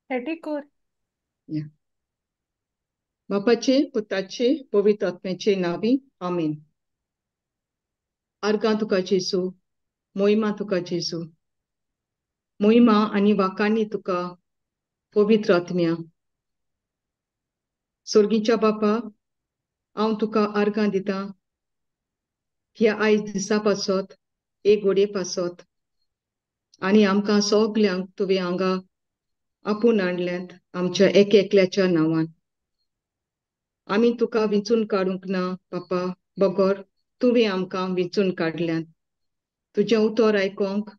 हेटिकोर या. बापाचे पुताचे पवित्र आत्म्याचे नावी आमेन. आर्गां तुका जेसू, मोहिमा तुका जेसू, मोहिमा आणि वाकांनी तुका पवित्र आत्म्या. सोर्गीच्या बापा, हांव तुका आर्गां दितां ह्या आयज दिसा पासत एक घोडये पासत आनी आमकां सगल्यांक तुवें हांगा आपूण हाडल्यात आमच्या एक एकल्याच्या नांवान. आमी तुका विंचून काडूंक ना बापा, बगोर तुवें आमकां विंचून काडल्यात. तुजें उतर आयकोंक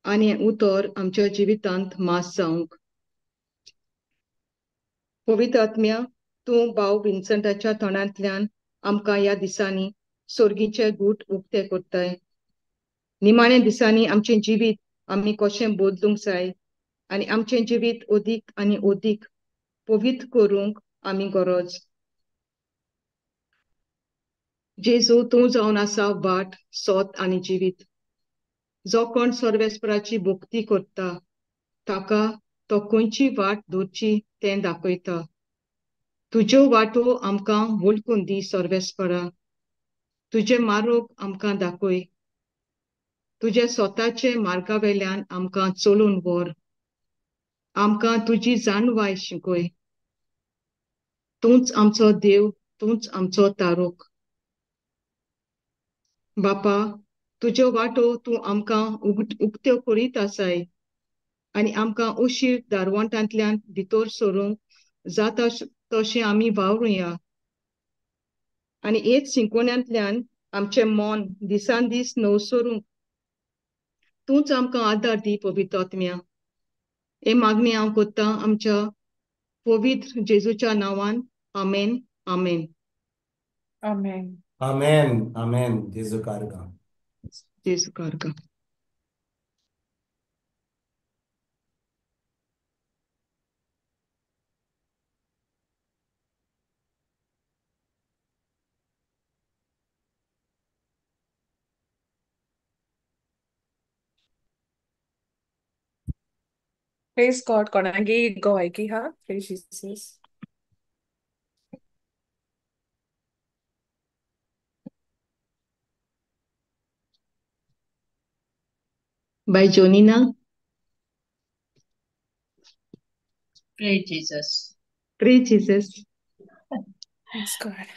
आनी हें उतर आमच्या जिवितांत मास जावंक. पवित्र आत्म्या, तूं भाव विन्संटाच्या तोंडांतल्यान आमकां ह्या दिसांनी सोर्गीचे गूट उक्ते करताय. निमाण्या दिसांनी आमचें जिवीत आमी कशें बदलूंक जाय आनी आमचें जिवीत ओदीक आनी ओदीक पवित्र करूंक आमी गरज. जेजू, तूं जावन आसा वाट, सोत आनी जिवीत. जो कोण सर्वेस्पराची भोक्ती करता ताका तो खंयची वाट धरची तें दाखयता. तुज्यो वाटो आमकां वळखून दी सर्वेस्परा. तुजें मार्ग आमकां दाखय. तुजे स्वताचे मार्गावेल्यान आमकां चलून व्हर. आमकां तुजी जाणवाय शिकय. तूंच आमचो देव, तूंच आमचो तारूक. बापा, तुज्यो वाटो तूं आमकां उक्त्यो करीत आसाय आनी आमकां उशीर दारवंटांतल्यान भितर सरूंक जाता तशें आमी वावरुया. आनी हेच शिकवण्यांतल्यान आमचें मन दिसान दीस नवसरूंक तूंच आमकां आदार दी पवित्र आत्म्या. हे मागणी हांव कोत्तां आमच्या पवित्र जेजूच्या नांवान. आमेन, आमेन. आमेन. Amen. Amen. Jesu carga. जेजू कारगा. Praise God. कोणागी गोवायकी हा. Praise Jesus. बाय जोनिना. Praise Jesus. Praise Jesus. Praise God.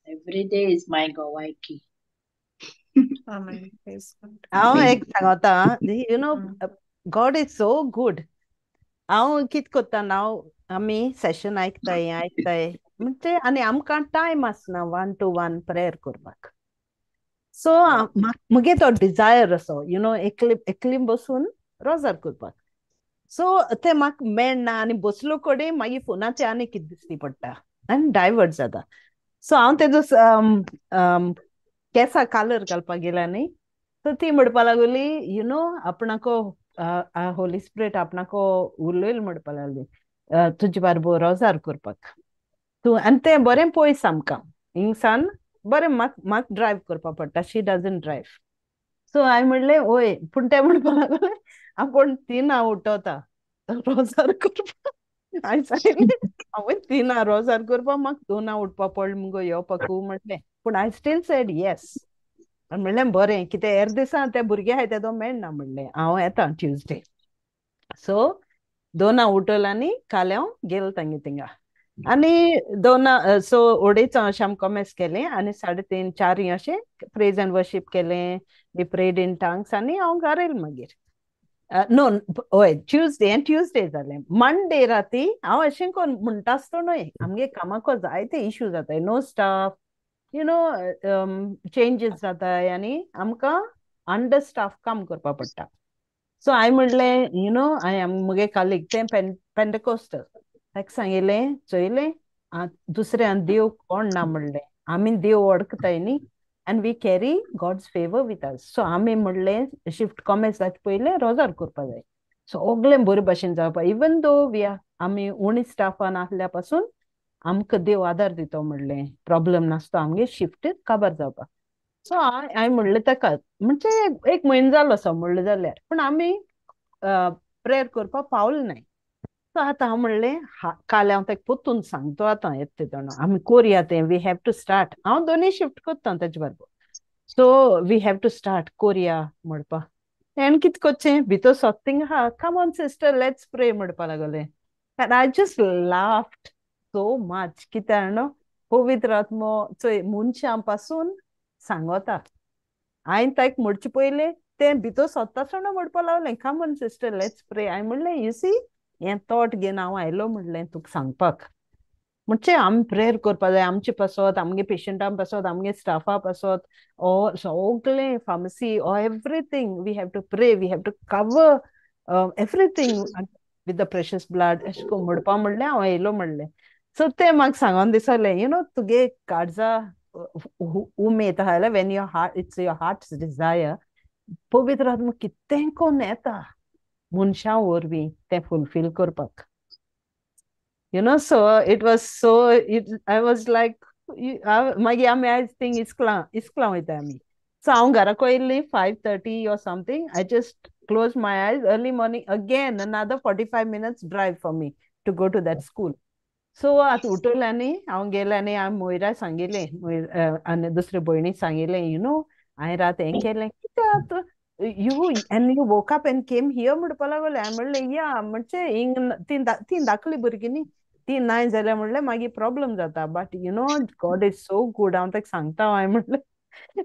Every day is my Gawaiki. Amen. Praise God. हांव Amen. एक सांगता you know Mm. God is so good. हांव कित कोत्ता नाव आमी सेशन आयकताय म्हणजे आनी आमकां टायम आसना 1-to-1 प्रेयर करपाक. सो मुगे तो डिझायर असो यू नो एकलीं बसून रोजार करपाक. सो ते म्हाका मेळना आनी बसलो कडेन मागीर फोनाचेर आनी कितें दिसती पडटा आनी डायवर्ट जाता. सो हांव तेजो केंसां कलर घालपाक गेल्या न्ही. सो ती म्हणपा लागली यू नो आपणाको होली स्पिरीट आपणाको उलयलो म्हणपा लागली तुजे बारबर रोजार करपाक. तूं आनी तें बरें पयस आमकां हिंगसान बरें म्हाका ड्रायव्ह करपा पडटा. शी डजंट ड्रायव्ह. सो हांवें म्हणलें वय पूण तें म्हणपा लागलें आपूण 3 उठोता रोजार करपाक. हांवें सांगलें हांवें 3 रोजार करपाक म्हाका 2 उठपा पडलें मुगो येवपाकू म्हणलें. पूण आय स्टील सेड येस. म्हणलें बरें कितें हेर दिसा ते भुरगे आहाय तेदो मेळना म्हणलें हांव येता ट्युजडे. सो 2 उठल आनी काल हांव गेल तांगे थिंगा आनी 2 सो ओडेच अशें आमकां कॉमेस केलें आनी 3:30-4 अशें प्रेज एंड वर्शीप केलें. वी प्रेड इन टंग्स आनी हांव घरा येयलें मागीर. नो हय ट्युजडे जालें. मंडे राती हांव अशें कोन्न म्हणटा आसतोय आमगे कामाको जायते इश्यू जाताय. No staff you know changes जाताय आनी आमकां अंडर स्टाफ काम करपा पडटा. सो हांवें म्हणलें यू नो मुगे कालीग तें पेंटकोस्टल ताका सांगिल्लें चोयलें दुसऱ्यान देव कोण ना म्हणलें आमी देव वळखताय न्ही and we carry God's favour with us. So आमी म्हणलें शिफ्ट कॉमेस जावचे पयलें रोजार करपा जाय. सगळें बरे भाशेन जावपा इवन दो आमी उणी स्टाफान आसल्या पासून आमकां देव आदार दितो म्हणलें प्रॉब्लेम नासतो आमगे शिफ्ट काबार जावपाक. सो हांवें म्हणलें ताका म्हणजे 1 म्हयनो जालो असो म्हणलें जाल्यार पूण आमी प्रेयर करपाक पावलें नाय. सो आतां हांव म्हणलें काल हांव तेका पोत्तून सांगतो आतां येता तेदोना आमी कोरया तें वी हॅव टू स्टार्ट. हांव दोनी शिफ्ट कोत्ता तेजे बरोबर. So we have to start कोरया म्हणपा. हेण कित कोच्चें भितर सोत थिंगा आहा कम ऑन सिस्टर लेट्स प्रे म्हणपा लागलें. And I just laughed so much कित्याक न्हू पवित्र आत्मो चोय मनशां पासून सांगोता. हांवें ताका म्हणचे पयलीं तें भितर सोदतासतना म्हणपा लागलें कम ऑन सिस्टर लेट्स प्रे. हांवें म्हणलें यू सी हें थॉट घेवन हांव आयलो म्हणलें तुका सांगपाक. म्हणचे आमी प्रेयर करपा जाय आमचे पासत आमगे पेशंटां पासत आमगे स्टाफा पासत ऑर सगळें pharmacy or everything we have to pray we have to cover everything with the precious blood अशें करून म्हणपा म्हणलें हांव येयलो म्हणलें. सो तें म्हाका सांगोन दिसलें यू नो तुगे काळजा उमेद आहा जाल्यार when your heart it's your heart's desire पवित्र आत्मा कितें कोन्न येता मनशां वरवीं तें फुलफील करपाक. You know, so it was so, I was like, मागीर आमी आयज थिंग इस्कलां वयता आमी. So हांव घरा कोयल्ली 5:30 or something. I just closed my eyes early morning again, another 45 minutes drive for me to go to that school. So आतां उठयल्यानी हांव गेल्यानी हांवें मोयरा सांगिल्लें आनी दुसरे भयणीक सांगिल्लें यू नो हांवें रात हें केलें कित्याक you woke up and came here म्हणपा लागलें. हांवें म्हणलें या म्हणचे हिंग तीन धाकलीं भुरगीं न्ही ती नाय जाल्यार म्हणलें मागीर प्रॉब्लेम जाता. But you know God is so good. हांव ताका सांगता हांवें म्हणलें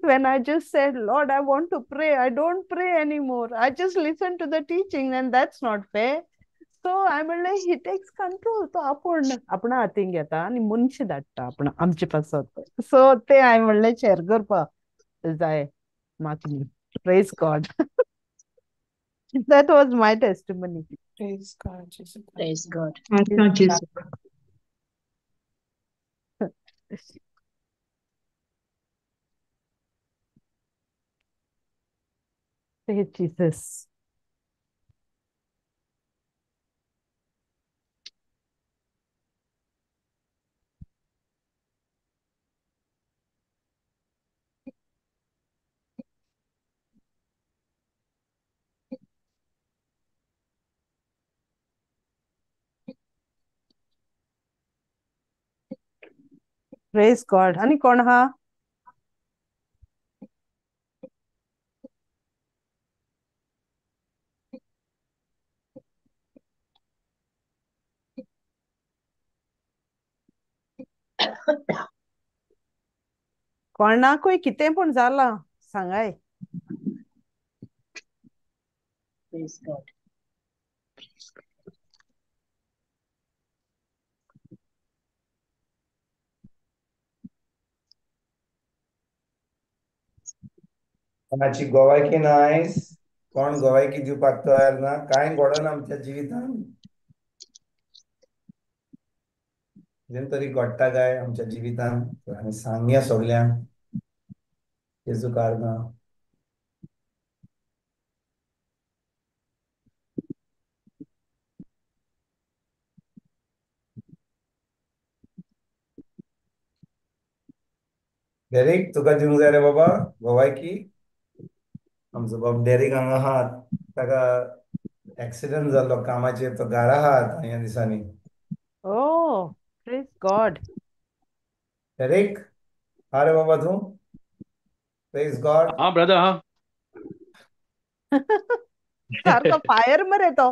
when I just said Lord I want to pray I don't pray anymore. I just listen to the teaching and that's not fair. So I म्हणलें he takes control. तो आपणा हातीन घेता आनी मनशी धाडटा आपण आमचे पासत. सो तें हांवें म्हणलें शेअर करपा जाय म्हाका. Praise God. That was my testimony. Praise God, Jesus. Praise God. आतां जेसू Praise Jesus. Praise God. आनी कोण आहा? कोणाकूय कितें पूण जालां सांगाय. Praise God. कोणाची गोवायकी नायस कोण गोवायकी दिवपाक तयार ना कांय घडना आमच्या जिवितान कितें तरी घडटा काय आमच्या जिवितान आमी सांगया सगळ्यांक जेजू कारना. डेरीक तुका दिवंक जाय रे बाबा गोवायकी. आमचो बाब डेरीक हांगा आहा ताका एक्सिडेंट जाल्लो कामाचेर तो घरा आहा ह्या दिसांनी. Oh, praise God. डेरीक हा रे बाबा तूं प्रेज गॉड. हाँ ब्रदर हाँ. सारको फायर मरे तो.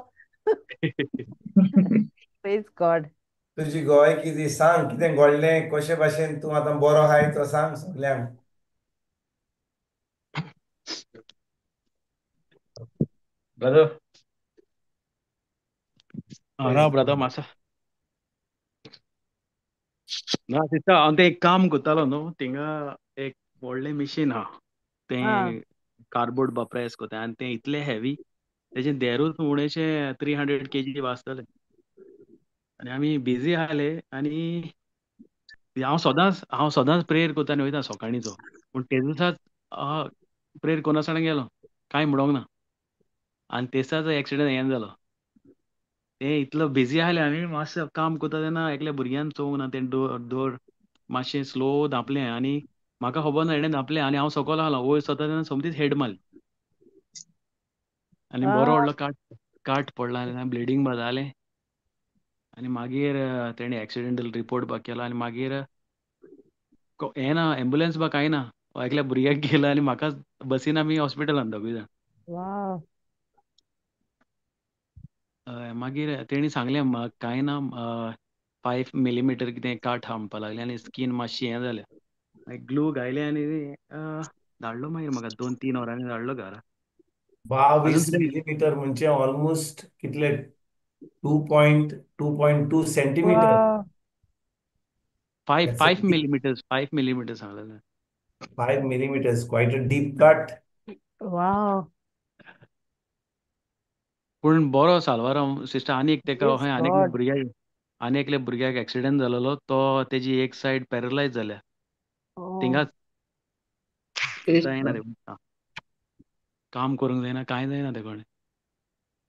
Praise God. तुजी गोवायकी ती सांग कितें घडलें कशे भाशेन तूं आतां बरो आहाय तो सांग सगळ्यांक. ब्रदर हाँ Praise ना ब्रदर God. मासा ना तिथं हांव तें एक काम करतालो न्हू थिंगा एक व्हडलें मशीन आहा तें कार्डबोर्ड प्रेस कोता आनी तें इतलें हेवी तेजें देरूच उणेशें 300 kg आसतलें आनी आमी बिजी आसले आनी हांव सदांच प्रेयर कोता आनी वयता सकाळींचो पूण ते दिसाच प्रेयर कोनासतना गेलो कांय म्हणोंक ना आनी ते दिसाचो एक्सिडेंट हें जालो. ते इतलो बिजी आसले आमी मातशें काम कोता तेन्ना एकल्या भुरग्यान चोवंक ना तें डोर मातशें स्लो धांपलें आनी म्हाका खबर ना हेणें धांपलें आनी हांव सकयल आसलो वयर सरता तेन्ना समतीच हेड मारली आनी बरो व्हडलो काट काट पडला आनी ब्लिडींग बा जालें आनी मागीर तेणी एक्सिडेंटल रिपोर्ट बा केलो आनी मागीर हें ना एम्बुलन्स बा कांय ना एकल्या भुरग्याक गेलो आनी म्हाका बसीन आमी हॉस्पिटलान दोगूय जाण वाव मागीर तेणी सांगलें म्हाका कांय ना 5 मिलीमीटर कितें काट आहा म्हणपा लागलें आनी स्कीन मातशी हें जाल्या मागीर ग्लू घायले आनी धाडलो मागीर म्हाका 2-3 वरांनी धाडलो घरा अजून 22 कितें मिलीमीटर म्हणजे ऑलमोस्ट कितले 2.2 सेंटीमीटर. वाव 5 मिलीमीटर सांगलेलें 5 millimeters, quite a deep cut. Wow पूण बरो साल्वार सिस्टर आनी एक तेका प्रेज खंय गॉड आनी एकल्या भुरग्याक एक्सिडेंट जालोलो तो तेजी एक सायड पॅरलायज जाल्या थिंगाच Praise जायना God. रे काम करूंक जायना कांय जायना ते कोणें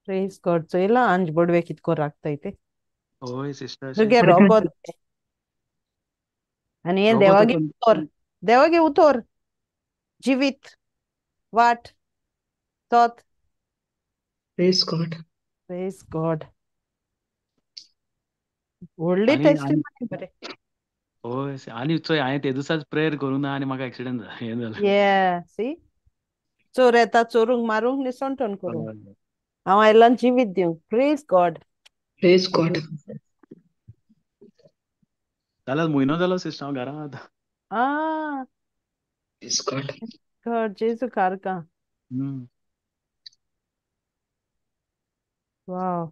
प्रेज गॉड चोयला अंज बडवे कितको राखताय ते होय सिस्टर तुगे रोगोत आनी हे रोगोत देवागे उतोर जिवीत वाट तोत Praise God. प्रेज गॉड व्हडली आनी टेस्टिमनी बरे होय आनी चोय हांवें ते दिसाच प्रेयर करूंक ना आनी म्हाका एक्सिडेंट हें जालें ये सी चोर येता चोरूंक मारूंक निसंटोन करूंक हय. हांव आयलां जिवीत दिवंक प्रेज गॉड Praise God. जाल्यार म्हयनो जालो सिस्टर हांव घरां आतां आ Praise God. गॉड जेजू कारका वाव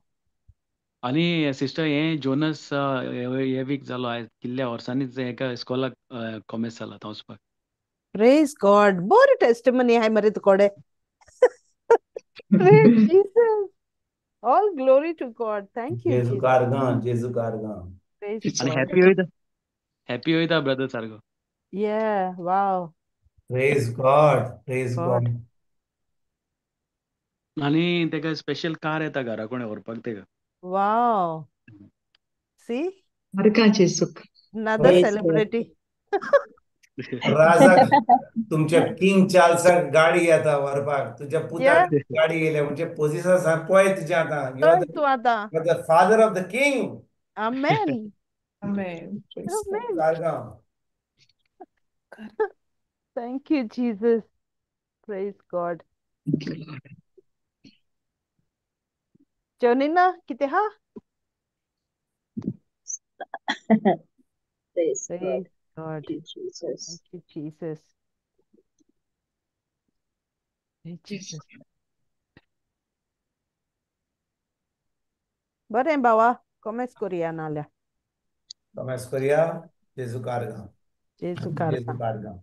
आनी सिस्टर हें जोनस हे वीक जालो आयज कितल्या वर्सांनीच एका इस्कॉलाक कॉमेस जाला तो वचपाक प्रेज गॉड बरी टेस्टिमनी हाय मरे तुकोडे praise Jesus all glory to God thank you Jesu कारगां, जेजू कारगां. प्रेज Praise आनी गॉड God. हॅपी वयता ब्रदर सारको ये वाव Praise God, praise God God. आनी तेका स्पेशल कार येता घरा कोणें व्हरपाक तेका वाव सी Marca Jesu. another Praise God. celebrity राजा तुमच्या किंग चार्ल्साक गाडी येता व्हरपाक तुझ्या yeah पुताक गाडी येयल्या म्हणजे पोझिशन सांग पळय तुजें आतां यू चल तू आता are the father of the king. amen Amen. Praise God. amen कारगां. thank you Jesus praise God Thank you, Lord. Jonina किती हा Praise God. praise God Thank you, Jesus. thank you Jesus Thank you, Jesus बरें बावा कॉमेस करुया नाल्या कमेस करुया जेजू कारगां. जेजू जेजू कारका कारगां.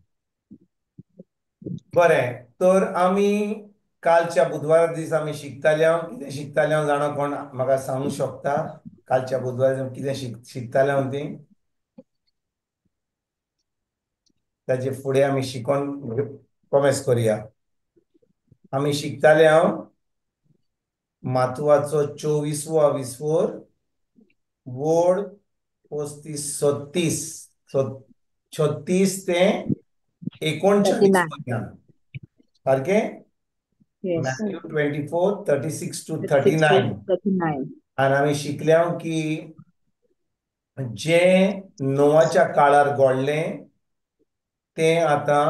बरें तर आमी कालच्या बुधवारा दीस आमी शिकताले हांव कितें शिकताले हांव जाणा कोण म्हाका सांगूंक शकता कालच्या बुधवारा कितें शिकताले हांव ती ताजे फुडें आमी शिकोन कॉमेस करुया आमी शिकताले हांव मातवाचो 24वा विसवोर वोड 36 ते 39 39. पर्यंत सारकें Yes. Matthew 24 36 to 36 to 39 39. आणि आमी शिकल्या की जे नोवाच्या काळार घडलें तें आतां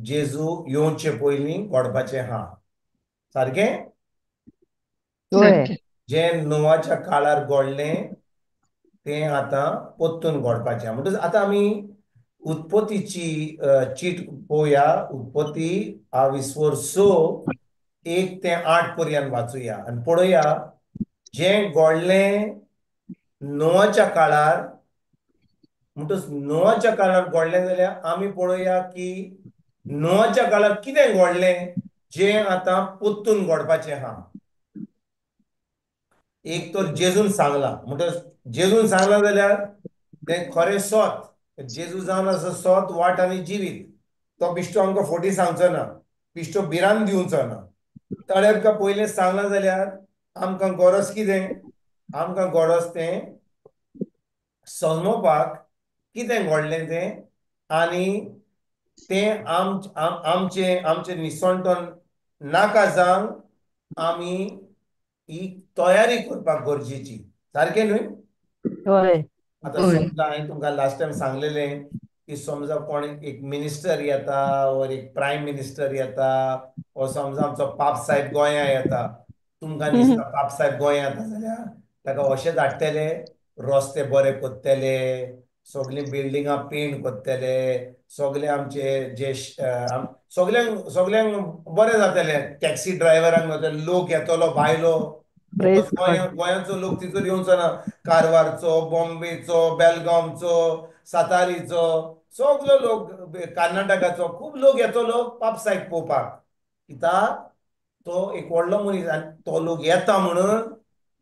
जेजू येवचे पयलीं घडपाचें आहा सारकें होय जे नोवाच्या काळार घडलें तें आतां परतून घडपाचें आहा म्हणटच आतां आमी उत्पत्तीची चीट पळोवया उत्पत्ती विसवोर 6 1 ते 8 पर्यंत वाचुया आनी पळोवया जें घडलें नोवाच्या काळार म्हणटच नोवाच्या काळार घडलें जाल्यार आमी पळोवया की नोवाच्या काळार कितें घडलें जें आतां परतून घडपाचें आहा एक तर जेजून सांगलां म्हणटच जेजून सांगलां जाल्यार तें खरें सोत जेजू जावन आसा सोत वाट आनी जिवीत तो बिश्टो आमकां फोटी सांगचो ना बिश्टो भिरांत दिवचो ना ताळें आमकां पयलें सांगलां जाल्यार आमकां गरज कितें आमकां गरज तें समजोवपाक कितें घडलें तें आनी तें आमचें निसंटन नाका जावंक आमी ही तयारी करपाक गरजेची सारकें न्हय होय आता हय समजा हांवें तुमकां लास्ट टायम सांगलेलें की समजा कोण एक मिनिस्टर येता वर एक प्रायम मिनिस्टर येता व समजा आमचो पाप साहेब गोंया येता तुमकां दिसता पाप साहेब गोंया येता जाल्यार ताका अशें धाडटले रस्ते बरे करतले सगळी बिल्डिंगां पेंट करतले सगळे आमचे जे सगळ्यांक बरें जातले टॅक्सी ड्रायव्हरांक लोक येतलो भायलो प्रेज बिकॉज गॉड गोंयांचो लोक तितूर येवचो ना कारवारचो बॉम्बेचो बेलगामचो सातारीचो सगळो लोक कर्नाटकाचो खूब लोक येतलो पाप साहेब पळोवपाक कित्याक तो एक व्हडलो मनीस आनी तो लोक येता म्हणून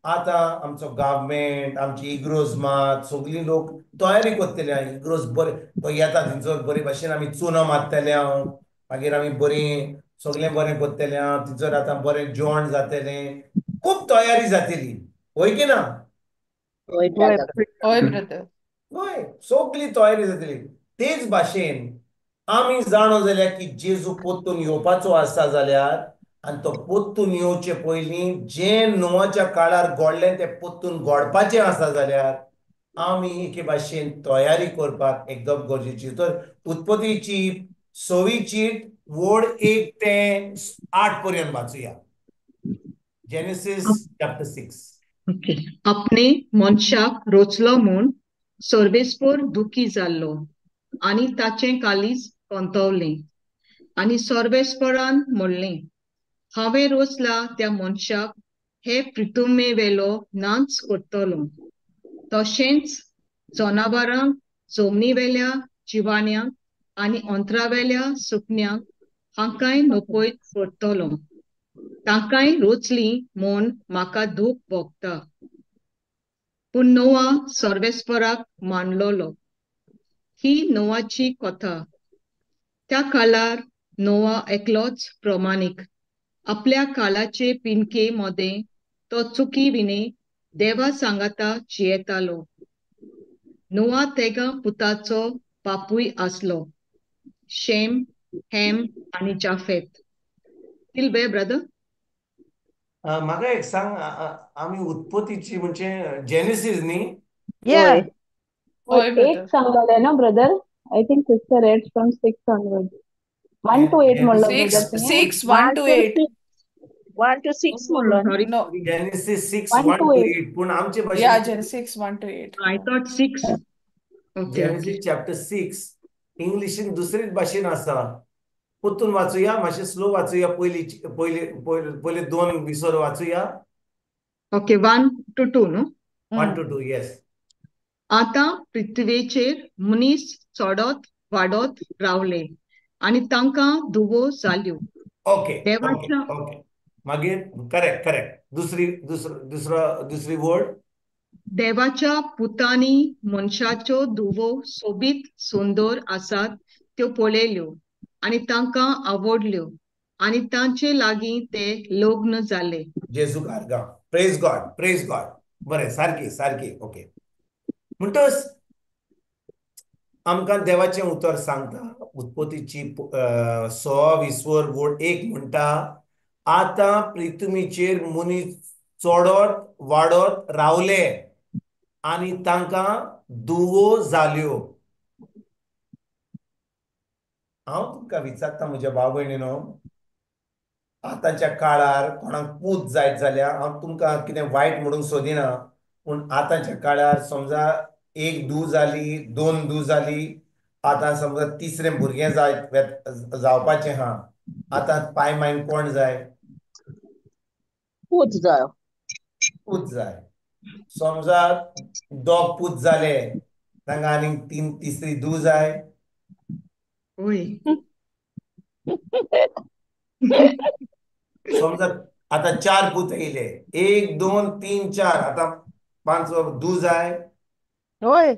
आतां आमचो गव्हर्मेंट आमची इग्रोज मात सगळीं लोक तयारी करतले इग्रोज बरे तो येता थंयसर बरे भाशेन आमी चुनो मारतले मागीर आमी बरी सगळें बरें करतले थंयसर आतां बरें जेवण जातलें खूब तयारी जातली होय की ना होय होय ब्रदर होय ब्रदर होय सगळी तयारी जातली तेच भाशेन आमी जाणो जाल्यार की जेजू पोत्तून येवपाचो आसा जाल्यार आनी तो पोत्तून येवचे पयलीं जें नोवाच्या काळार घडलें तें पोत्तून घडपाचें आसा जाल्यार आमी एके भाशेन तयारी करपाक एकदम गरजेची तर उत्पत्तीची 6वी चीट वड 1 ते 8 पर्यंत वाचुया जेनेसीस चॅप्टर 6 ओके आपणे मनशाक रोचलो म्हूण सर्वेस्पर दुखी जाल्लो आनी ताचें काळीज पंतवलें आनी सर्वेस्परान म्हणलें हांवें रोचला त्या मनशाक हे पृथ्वे वेलो नाच करतलो तशेंच जनावरांक जमनी वेल्या जिवाण्यांक आनी अंतरावेल्या सुकण्यांक हांकांय नपयत करतलो तांकांय रोचली म्हूण म्हाका दूख भोगता पूण नोआ सर्वेस्पराक मानलोलो ही नोआची कथा त्या काळार नोआ एकलोच प्रमाणीक आपल्या काळाचे पिणके मध्ये तो चुकी विने देवा सांगाता जियेतालो नोआ तेगा पुताचो बापूय आसलो शेम हेम आनी जाफेत किल्बे ब्रदर म्हाका एक सांग आमी उत्पत्तीची म्हणजे जेनेसीस न्ही या होय होय होय 8 ब्रदर सांगलेले ना brother I think sister red from 6 onwards 1 to 8 म्हणलो सिक्स ब्रदर तुम्ही सिक्स 1 1 to to 8 6 1 to 6 म्हणलो ना sorry no sorry Genesis 6 1 1 to to 8 8 पूण आमचे या भाशेन जेन 6 1 to 8 I thought 6 okay okay Genesis chapter 6 इंग्लिशीन दुसरीच भाशेन आसा पोत्तून वाचुया मातशें स्लो वाचुया पयली पयले पयले 2 विसर वाचुया ओके 1 to 2 न्हू 1 to 2 येस आतां पृथ्वेचेर मनीस चडत वाडत रावले आनी तांकां धुवो जाल्यो ओके ओके देवाच्या ओके मागीर करेक्ट करेक्ट दुसरी वर्ड देवाच्या पुतांनी मनशाच्यो धुवो सोबीत सुंदर आसात त्यो पळयल्यो आनी तांकां आवडल्यो आनी तांचे लागीं ते लग्न जाले जेजू कारगा प्रेज गॉड बरें सारकी सारकी ओके म्हणटच आमकां देवाचें उतर सांगता उत्पत्तीची 6 विस्वर वड 1 म्हणटा आतां पृथ्वीचेर मनीस चडत वाडत रावले आनी तांकां धुवो जाल्यो हांव तुमकां विचारता म्हज्या भाव भयणीनो आतांच्या काळार कोणाक पूत जायत जाल्यार हांव तुमकां कितें वायट म्हणूंक सोदिना पूण आतांच्या काळार समजा 1 धूव जाली 2 धूव जाली आतां समजा तिसरें भुरगें जावपाचें आहा आतां पाय मायन कोण जाय पूत जायो पूत जाय समजा 2 पूत जाले तांकां आनीक तिसरी धूव जाय ओय समजा आतां 4 पूत येयले 1 2 3 4 आतां 5 धूव जाय होय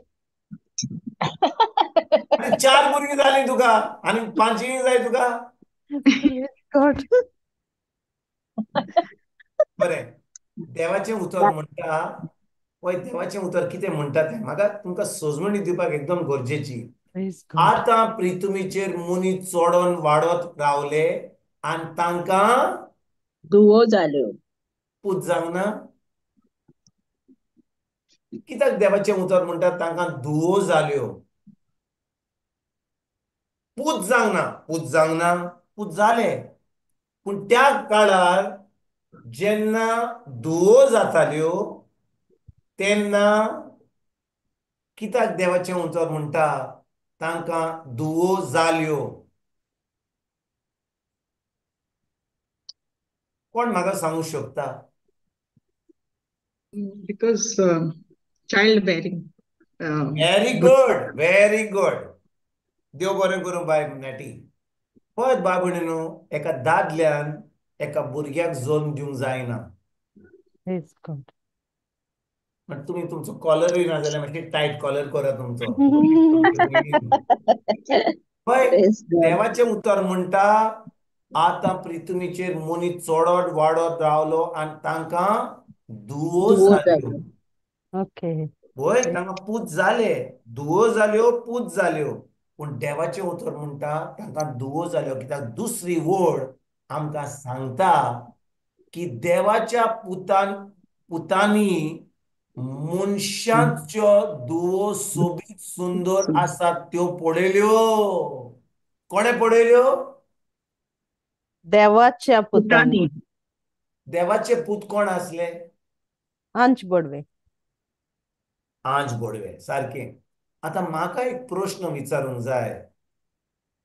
आनी 4 भुरगीं जालीं तुका आनी 5य जाय तुका प्रेज गॉड बरें देवाचें उतर म्हणटा पळय देवाचें उतर कितें म्हणटा तें म्हाका तुमकां सोजमणी दिवपाक एकदम गरजेची प्रेज गॉड आतां पृथ्वीचेर मनीस चडोन वाडत रावले आनी तांकां धुवो जाल्यो पूत जावंक ना? कित्याक देवाचें उतर म्हणटा तांकां धुवो जाल्यो? पूत जावंक ना, पूत जावंक ना, पूत जाले. पूण त्या काळार जेन्ना धुवो जाताल्यो तेन्ना कित्याक देवाचें उतर म्हणटा तांकां धुवो जाल्यो? कोण म्हाका सांगूंक शकता? Because childbearing. Very good, very good. देव बरें करूं बाय नेटी. पळय बाय भयणीनो, एका दादल्यान एका भुरग्याक जल्म दिवंक जायना. Praise God. पण तुमी तुमचो कॉलरूय ना जाल्यार मातशी टायट कॉलर करा तुमचो. पळय Praise God. देवाचें उतर म्हणटा आतां पृथ्वीचेर मनीस चडत वाडत रावलो आनी तांकां धुवो धुवो जाल्यो. जाल्यो. Okay. पळय तांकां पूत जाले, धुवो जाल्यो, पूत जाल्यो. पूण देवाचें उतर म्हणटा तांकां धुवो जाल्यो. कित्याक दुसरी वोड आमकां सांगता की देवाच्या पुतांनी मनशांच्यो धुवो सोबीत सुंदर आसात त्यो पळयल्यो. कोणे पळयल्यो? देवाच्या पुतांनी. पुतांनी. देवाचे पूत कोण आसले? अंश बडवे. आंज बोडवे, सारकें. आतां म्हाका एक प्रश्न विचारूंक जाय.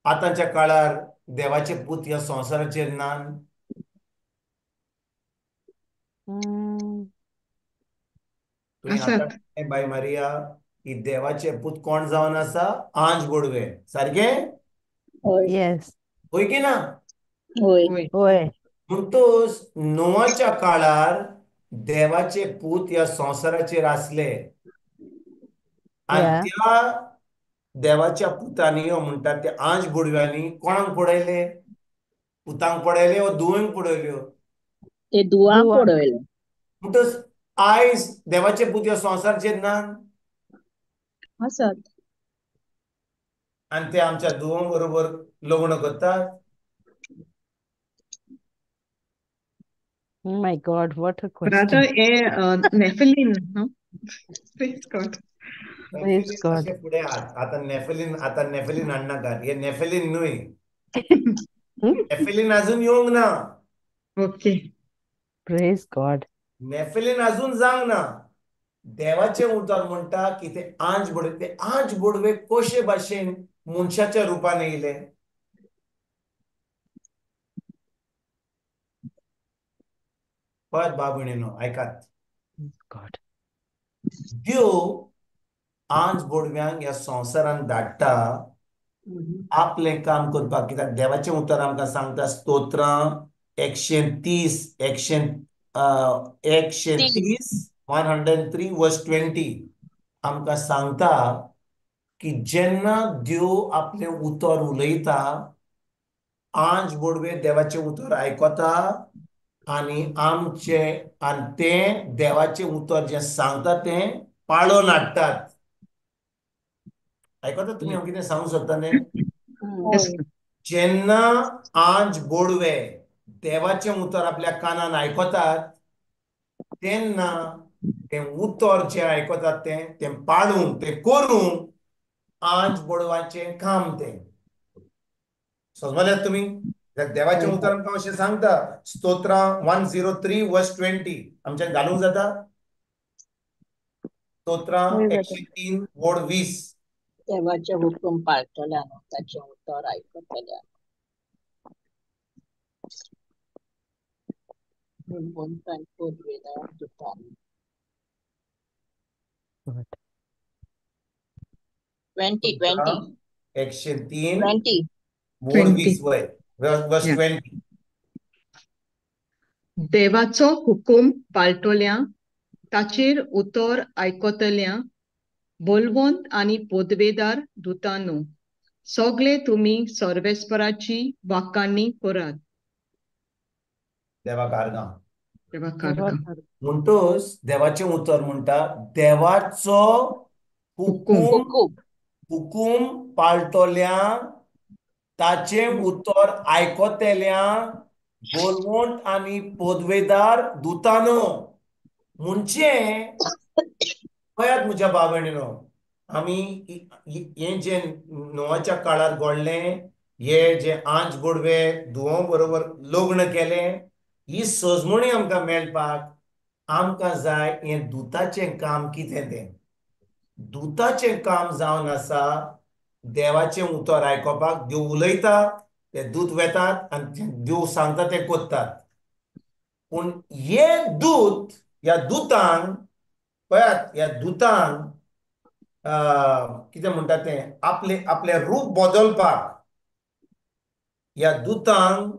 आतांच्या काळार देवाचे पूत ह्या संवसाराचेर नान? तुवें आसात. आतां बाय मारिया की देवाचे पूत कोण जावन आसा? आंज बोडवे, सारकें? होय. Yes. होय की ना? होय. होय. होय. म्हणटोच नोआच्या काळार देवाचे पूत ह्या संवसाराचेर आसले आनी Yeah. त्या देवाच्या पुतांनी म्हणटात ते आंज बोडव्यांनी कोणाक पळयले? पुतांक पळयले वा धुवंक पळयल्यो? ते धुवांक धुवांक. पळयले. म्हणटच आयज देवाचे पूत ह्या संवसाराचेर ना आसात. आनी ते आमच्या धुवं बरोबर लग्न करतात. Oh my God, what a But आतां question. हे नेफिलीन न्हू? Praise God. Praise नेफिलीन God. अशें फुडें हात. आतां नेफिलीन हाडनाकात. हे नेफिलीन न्हय. नेफिलीन अजून येवंक ना. Okay. Praise God. नेफिलीन अजून जावंक ना. देवाचें उतर म्हणटा की ते आंज बोडवे कशे भाशेन मनशाच्या रुपान येयले? पळय बा भयणीनो, आयकात. God. देव आंज बोडव्यांक ह्या संवसारान धाडटा आपलें काम करपाक. कित्याक देवाचें उतर आमकां सांगता स्तोत्रां 130 130 वर्स 20 आमकां सांगता की जेन्ना देव आपलें उतर उलयता आंज बोडवे देवाचें उतर आयकता आनी तें देवाचें उतर जें सांगता तें पाळोन हाडटात. आयकता तुमी हांव कितें सांगूंक सोदता तें? Yes. होय. जेन्ना आंज बोडवे देवाचें उतर आपल्या कानान आयकतात तेन्ना तें उतर जें आयकतात तें पाळूंक, तें करूंक आंज बोडवाचें काम तें. समजल्यात तुमी? देवाचें उतर आमकां अशें सांगता स्तोत्रां 103 वर्स 20 आमच्यान घालूंक जाता? स्तोत्रां होय जाता. 103 वोड 20. देवाचे हुकूम पाळटल्यान ताचे उतर आयकतल्यान. भगवंतान पदवेदार दिता. God. 20. 103 20. वोड 20. 20 वय वर्स Yeah. 20. देवाचो हुकूम पाळटोल्या ताचेर उतर आयकतल्या बोलवंत आनी पदवेदार दुतांनो, सगळे तुमी सर्वेस्पराची वाखाणणी करात. देवाक आर्गां. देवाक आर्गां. म्हणटोच देवाचें उतर म्हणटा देवाचो हुकूम. हुकूम. हुकूम पाळटोल्यांक ताचें उतर आयकतल्यांक बोलवंत आणि पोदवेदार दुतानो म्हणजे पळयात म्हज्या भाव-भयणीनो, आमी हे जे नोवाच्या काळार घडलें, हे जे आंच बोडवे धुवो बरोबर लग्न केलें, ही सजमणी आमकां मेळपाक आमकां जाय हें दुताचें काम कितें तें. दुताचें काम जावन आसा देवाचें उतर आयकोपाक. देव उलयता, ते दूत वेतात आनी देव सांगता तें कोत्तात. पूण हे दूत, ह्या दुतांक पळयात, ह्या दुतांक कितें म्हणटा तें आपलें रूप बदलपाक, ह्या दुतांक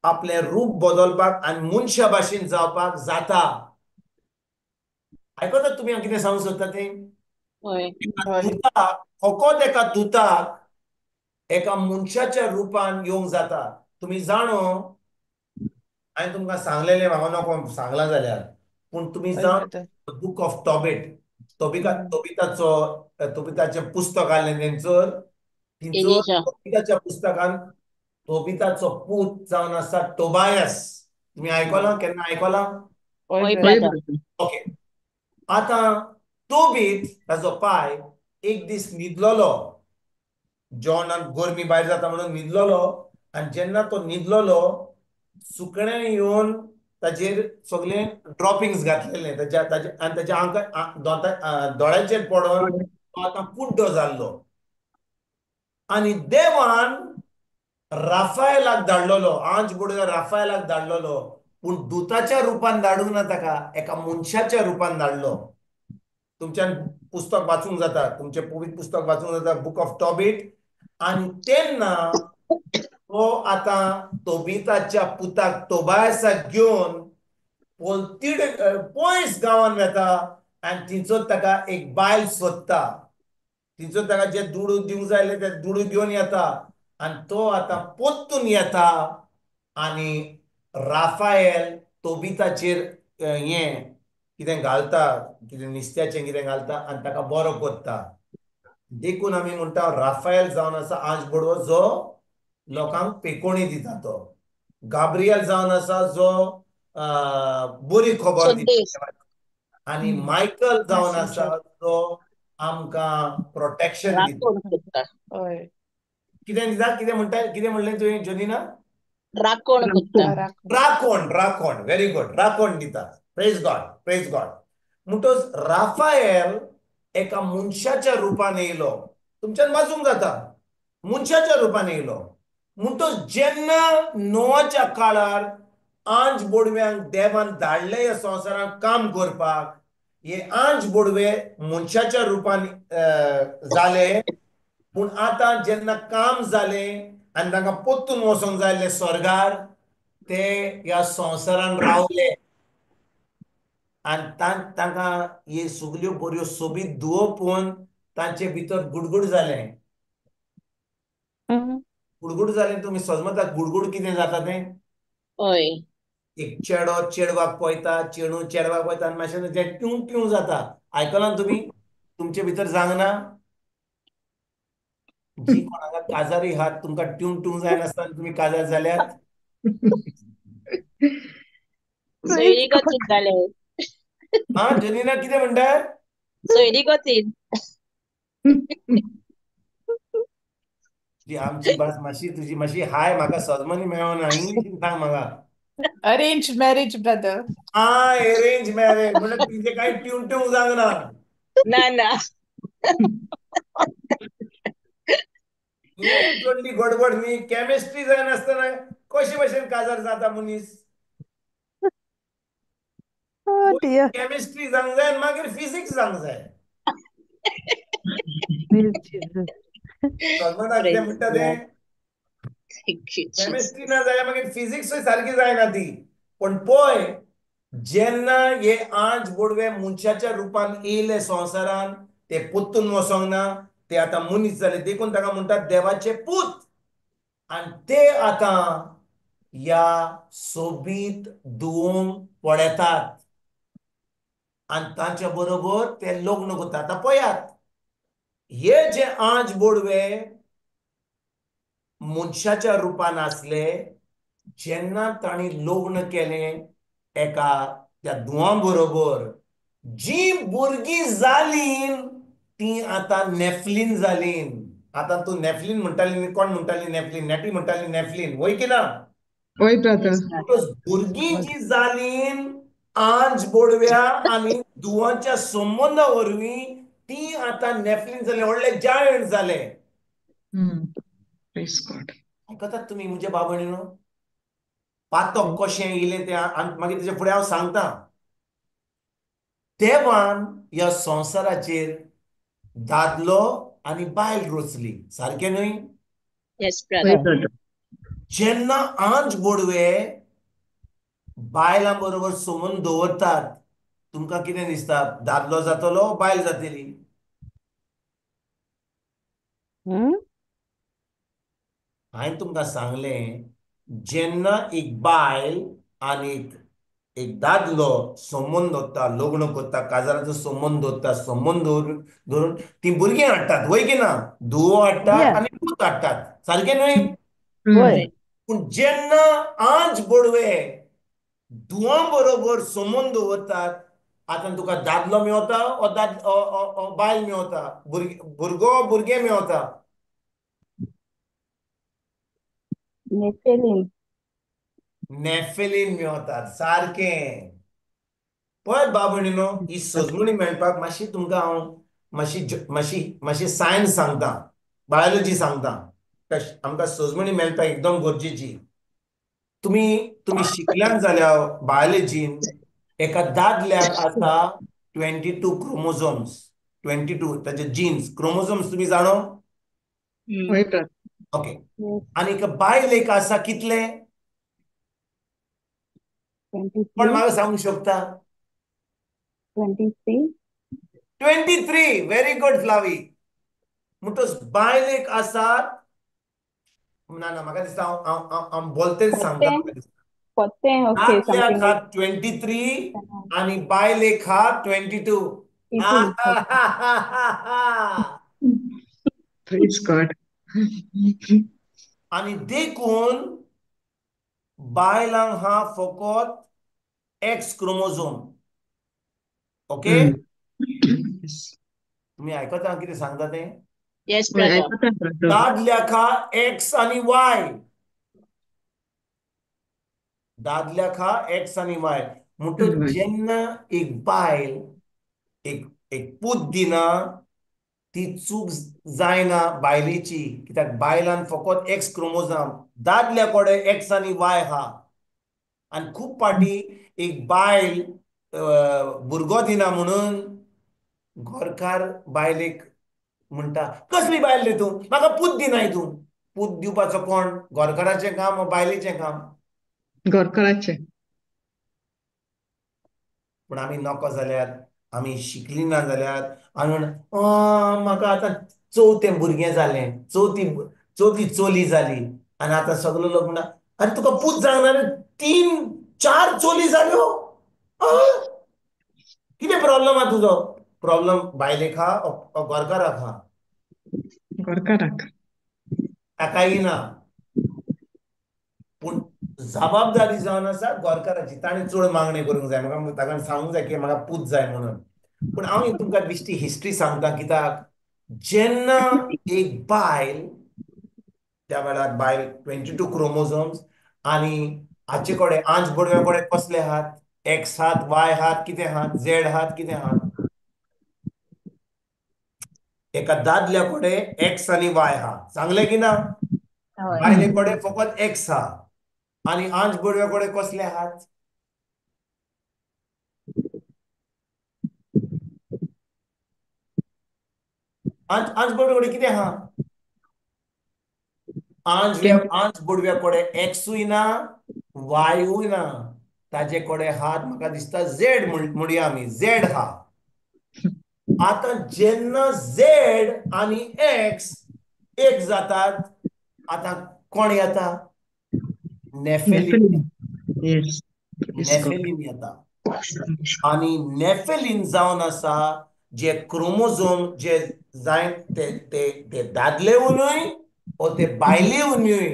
आपलें रूप बदलपाक आनी मनशा भाशेन जावपाक जाता. आयकतात तुमी हांव कितें सांगूंक सोदता तें? हय दुताक, फकत एका दुताक एका मनशाच्या रुपान येवंक जाता. तुमी जाणो, हांवें तुमकां सांगलेलें, म्हाका नको सांगलां जाल्यार, पूण तुमी हय जाण ब्रदर. बुक ऑफ टॉबीट, तोबिताचें पुस्तक आहलें तेंचर, थिंचर एलिशा तोबिताच्या पुस्तकान तोबिताचो पूत जावन आसा टोबायस. तुमी आयकलां, केन्ना आयकलां? हय हय हय ब्रदर. Brother brother. ओके. आतां तोबीत ताचो पाय एक दीस न्हिदलोलो. जेवणान गरमी भायर जाता म्हणून न्हिदलोलो, आनी जेन्ना तो न्हिदलोलो, सुकणें येवन ताचेर सगळे ड्रॉपिंग्स घातलेले आनी ताच्या दोळ्याचेर पडोन तो आतां कुड्डो जाल्लो. आनी देवान राफायलाक धाडलोलो, आंच बुडव्या राफायलाक धाडलोलो, पूण दुताच्या रुपान धाडूंक ना ताका, एका मनशाच्या रुपान धाडलो. तुमच्यान पुस्तक वाचूंक जाता, तुमचें पवित्र पुस्तक वाचूंक जाता, बुक ऑफ टॉबीट. आनी तेन्ना तो आतां तोबिताच्या पुताक टोबायसाक घेवन पोलतीड पयस गांवान वेता आनी थिंचर ताका एक बायल सोदता. थिंचर ताका जे दुडू दिवंक जाय ते दुडू घेवन येता. आनी तो आतां पोत्तून येता आनी राफायल तोबिताचेर हें कितें घालता, कितें नुस्त्याचें कितें घालता आनी ताका बरो कोत्ता. देखून आमी म्हणटा राफायल जावन आसा आंच बोडवो, जो लोकांक पेकोणी दिता तो. गाब्रियल जावन आसा, जो बरी खबर संदेश दिता. आनी मायकल जावन आसा, मॅसेंजर. जो आमकां प्रोटेक्शन दिता. राखण करता हय. कितें दिता, कितें म्हणटा, कितें म्हणलें तुवें जोनिना? राखण करता राखण. राखण, व्हेरी गुड, राखण दिता. Praise God, praise God. म्हणटच राफायल एका मनशाच्या रुपान येयलो. तुमच्यान वाचूंक जाता, मनशाच्या रुपान येयलो. म्हणटच जेन्ना नोवाच्या काळार आंच बोडव्यांक देवान धाडले ह्या संवसारांत काम करपाक, हे आंच बोडवे मनशाच्या रुपान जाले. पूण आतां जेन्ना काम जालें आनी तांकां पोत्तून वचोंक जाय आसलें स्वर्गार, ते ह्या संवसारान रावले. आनी तांकां हे सगल्यो बऱ्यो सोबीत धुवो पळोवन तांचे भितर गुडगूड जालें. गुडगूड जालें, तुमी समजता गुडगूड कितें जाता तें? हय एक चेडो चेडवाक पळयता, चेडूं चेडवाक पळयता आनी मातशें जें ट्यूं ट्यूं जाता. आयकलां तुमी? तुमचे भितर जावंक ना? जी कोणाक काजारी आहात, तुमकां ट्यूं ट्यूं जाय नासतना तुमी काजार जाल्यात. सोयरी गतीन जाले हा, जनिना कितें म्हणटा? सोयरी गतीन जी आमची भास मातशी, तुजी मातशी हाय, म्हाका सजमनी मेळना. इंग्लिशीन सांग म्हाका. Arrange marriage brother. Arrange marriage म्हणजे तिचे काही ट्यून ट्यून जावंक ना. ना ना ही जोडली गडबड न्ही. केमिस्ट्री जाय नासतना कशे भशेन काजार जाता मनीस? केमिस्ट्री जावंक जाय आनी मागीर फिजिक्स जावंक जाय. सजमना कितें म्हणटा तें? केमिस्ट्री ना जाल्यार मागीर फिजिक्सूय सारकी जायना ती. पण पळय, जेन्ना हे आंच बोडवे मनशाच्या रुपान येयले संवसारान, ते पोत्तून वचोंक ना, ते आतां मनीस जाले. देखून ताका म्हणटात देवाचे पूत. आनी ते आतां ह्या सोबीत धुवोंक पळेतात आनी तांच्या बरोबर ते लग्न करतात. आतां पळयात, हे जे आंच बोडवे मनशाच्या रुपान आसले, जेन्ना ताणी लग्न केलें एका त्या धुवा बरोबर जी भुरगीं जालीं ती आतां नेफ्लीन जालीं. आतां तूं नेफ्लीन म्हणटाली न्ही, कोण म्हणटाली नेफ्लीन? नेटी म्हणटाली नेफ्लीन, वय की ना? वय ब्रदर. Yes, brother. भुरगीं जी जालीं आंज बोडव्या आनी धुवाच्या संबंदा वरवीं ती आतां नेफ्लीन जालें, व्हडले जायंट जाले. Praise God. आयकतात तुमी म्हजे बाबणीनो? पातक कशें येयलें तें आनी मागीर तेजे फुडें हांव सांगतां. देवान ह्या संवसाराचेर दादलो आनी बायल रचली, सारकें न्हय? Yes, वय brother. ब्रदर. जेन्ना आंज बोडवे बायलां बरोबर संबंद दवरतात, तुमकां कितें दिसता? दादलो जातलो, बायल जातली? हांवें तुमकां सांगलें, जेन्ना एक बायल आनी एक दादलो संबंद दवरता, लग्न करता, काजाराचो संबंद दवरता, संबंद धरून ती भुरगीं हाडटात, वय की ना? धुवो हाडटात आनी पूत हाडटात, सारकें न्हय? होय. पूण जेन्ना आंज बोडवे धुवा बरोबर संबंद दवरतात, आतां तुका दादलो मेवता ओ बायल मेवता? भुरगो भुरगें मेवता? नेफेलिन. नेफिलीन मेवतात, सारकें. पळय बाबणीनो, ही सजमणी मेळपाक मातशी तुमकां हांव मातशी सायन्स सांगता, बायोलॉजी सांगता. आमकां सजमणी मेळपाक एकदम गरजेची. तुमी शिकल्यान जाल्यार बायोलॉजीन एका दादल्याक आसा 22 क्रोमोझोम्स, 22 ताचे जीन्स, क्रोमोझोम्स तुमी जाणो? वय ब्रदर. ओके. Yes. आनी एका बायलेक आसा कितले? कोण 23. म्हाका सांगूंक शकता? 23. 23. Very good फ्लावी. म्हणटच बायलेक आसात, ना म्हाका दिसता हांव बोलतेच सांगता. म्हाका दिसता Pote, okay, दादल्याक something हा like 23 आनी बायलेक हा 22. 22. Okay. Praise God. आनी देखून बायलांक हा फकत एक्स क्रोमोझोम. ओके? तुम्ही आयकता हांव कितें सांगता तें? Yes, वय brother. आयकता ब्रदर. दादल्याक हा एक्स आनी वाय. दादल्याक हा एक्स आनी वाय. म्हणटच जेन्ना एक बायल एक पूत दिना, ती चूक जायना बायलेची, कित्याक बायलान फकत एक्स क्रोमोझोम, दादल्या कडेन एक्स आनी वाय हा. आनी खूब पाटी एक बायल भुरगो दिना म्हणून घरकार बायलेक म्हणटा, कसली बायल रे तूं, म्हाका पूत दिनाय तूं. पूत दिवपाचो कोण? घरकाराचें काम वो बायलेचें काम? घरकाराचे. पूण आमी नको जाल्यार, आमी शिकली ना जाल्यार आमी म्हाका आतां चवथें भुरगें जालें, चवथी चली जाली, आनी आतां सगलो लोक म्हणटा, आरे तुका पूत जावना रे, 3-4 चली जाल्यो. कितें प्रॉब्लेम आहा तुजो? प्रॉब्लेम बायलेक हा ओ घरकाराक हा? घरकाराक. ताकाय ना. पूण जबाबदारी जावन आसा घरकाराची. ताणें चड मागणी करूंक जाय, म्हाका ताका सांगूंक जाय की म्हाका पूत जाय म्हणून. पूण हांव तुमकां बेश्टी हिस्ट्री सांगता, कित्याक जेन्ना एक बायल, त्या वेळार बायल 22 क्रोमोझोम्स, आनी हाचे कडेन आंज बोडव्या कडेन कसले आहात? एक्स हात, वाय हात, कितें हात? झेड हात, कितें हात? एका दादल्या कडेन एक्स आनी वाय हा, सांगलें की ना? होय. बायले कडेन फकत एक्स हा. आनी आंज बोडव्या कडेन कसले आहात? आंज बोडव्या कडेन कितें हा? आंज बोडव्या कडेन एक्सूय ना, वायूय ना. ताजे कडेन हात म्हाका दिसता झेड म्हणुया आमी, झेड हा. आतां जेन्ना झेड आनी एक्स एक जातात, आतां कोण येता? Nephilim. Yes. Praise God. Nephilim येता. आनी नेफिलीन जावन आसा जे क्रोमोझोम जे जाय ते दादले उनूय ओ ते बायले उनूय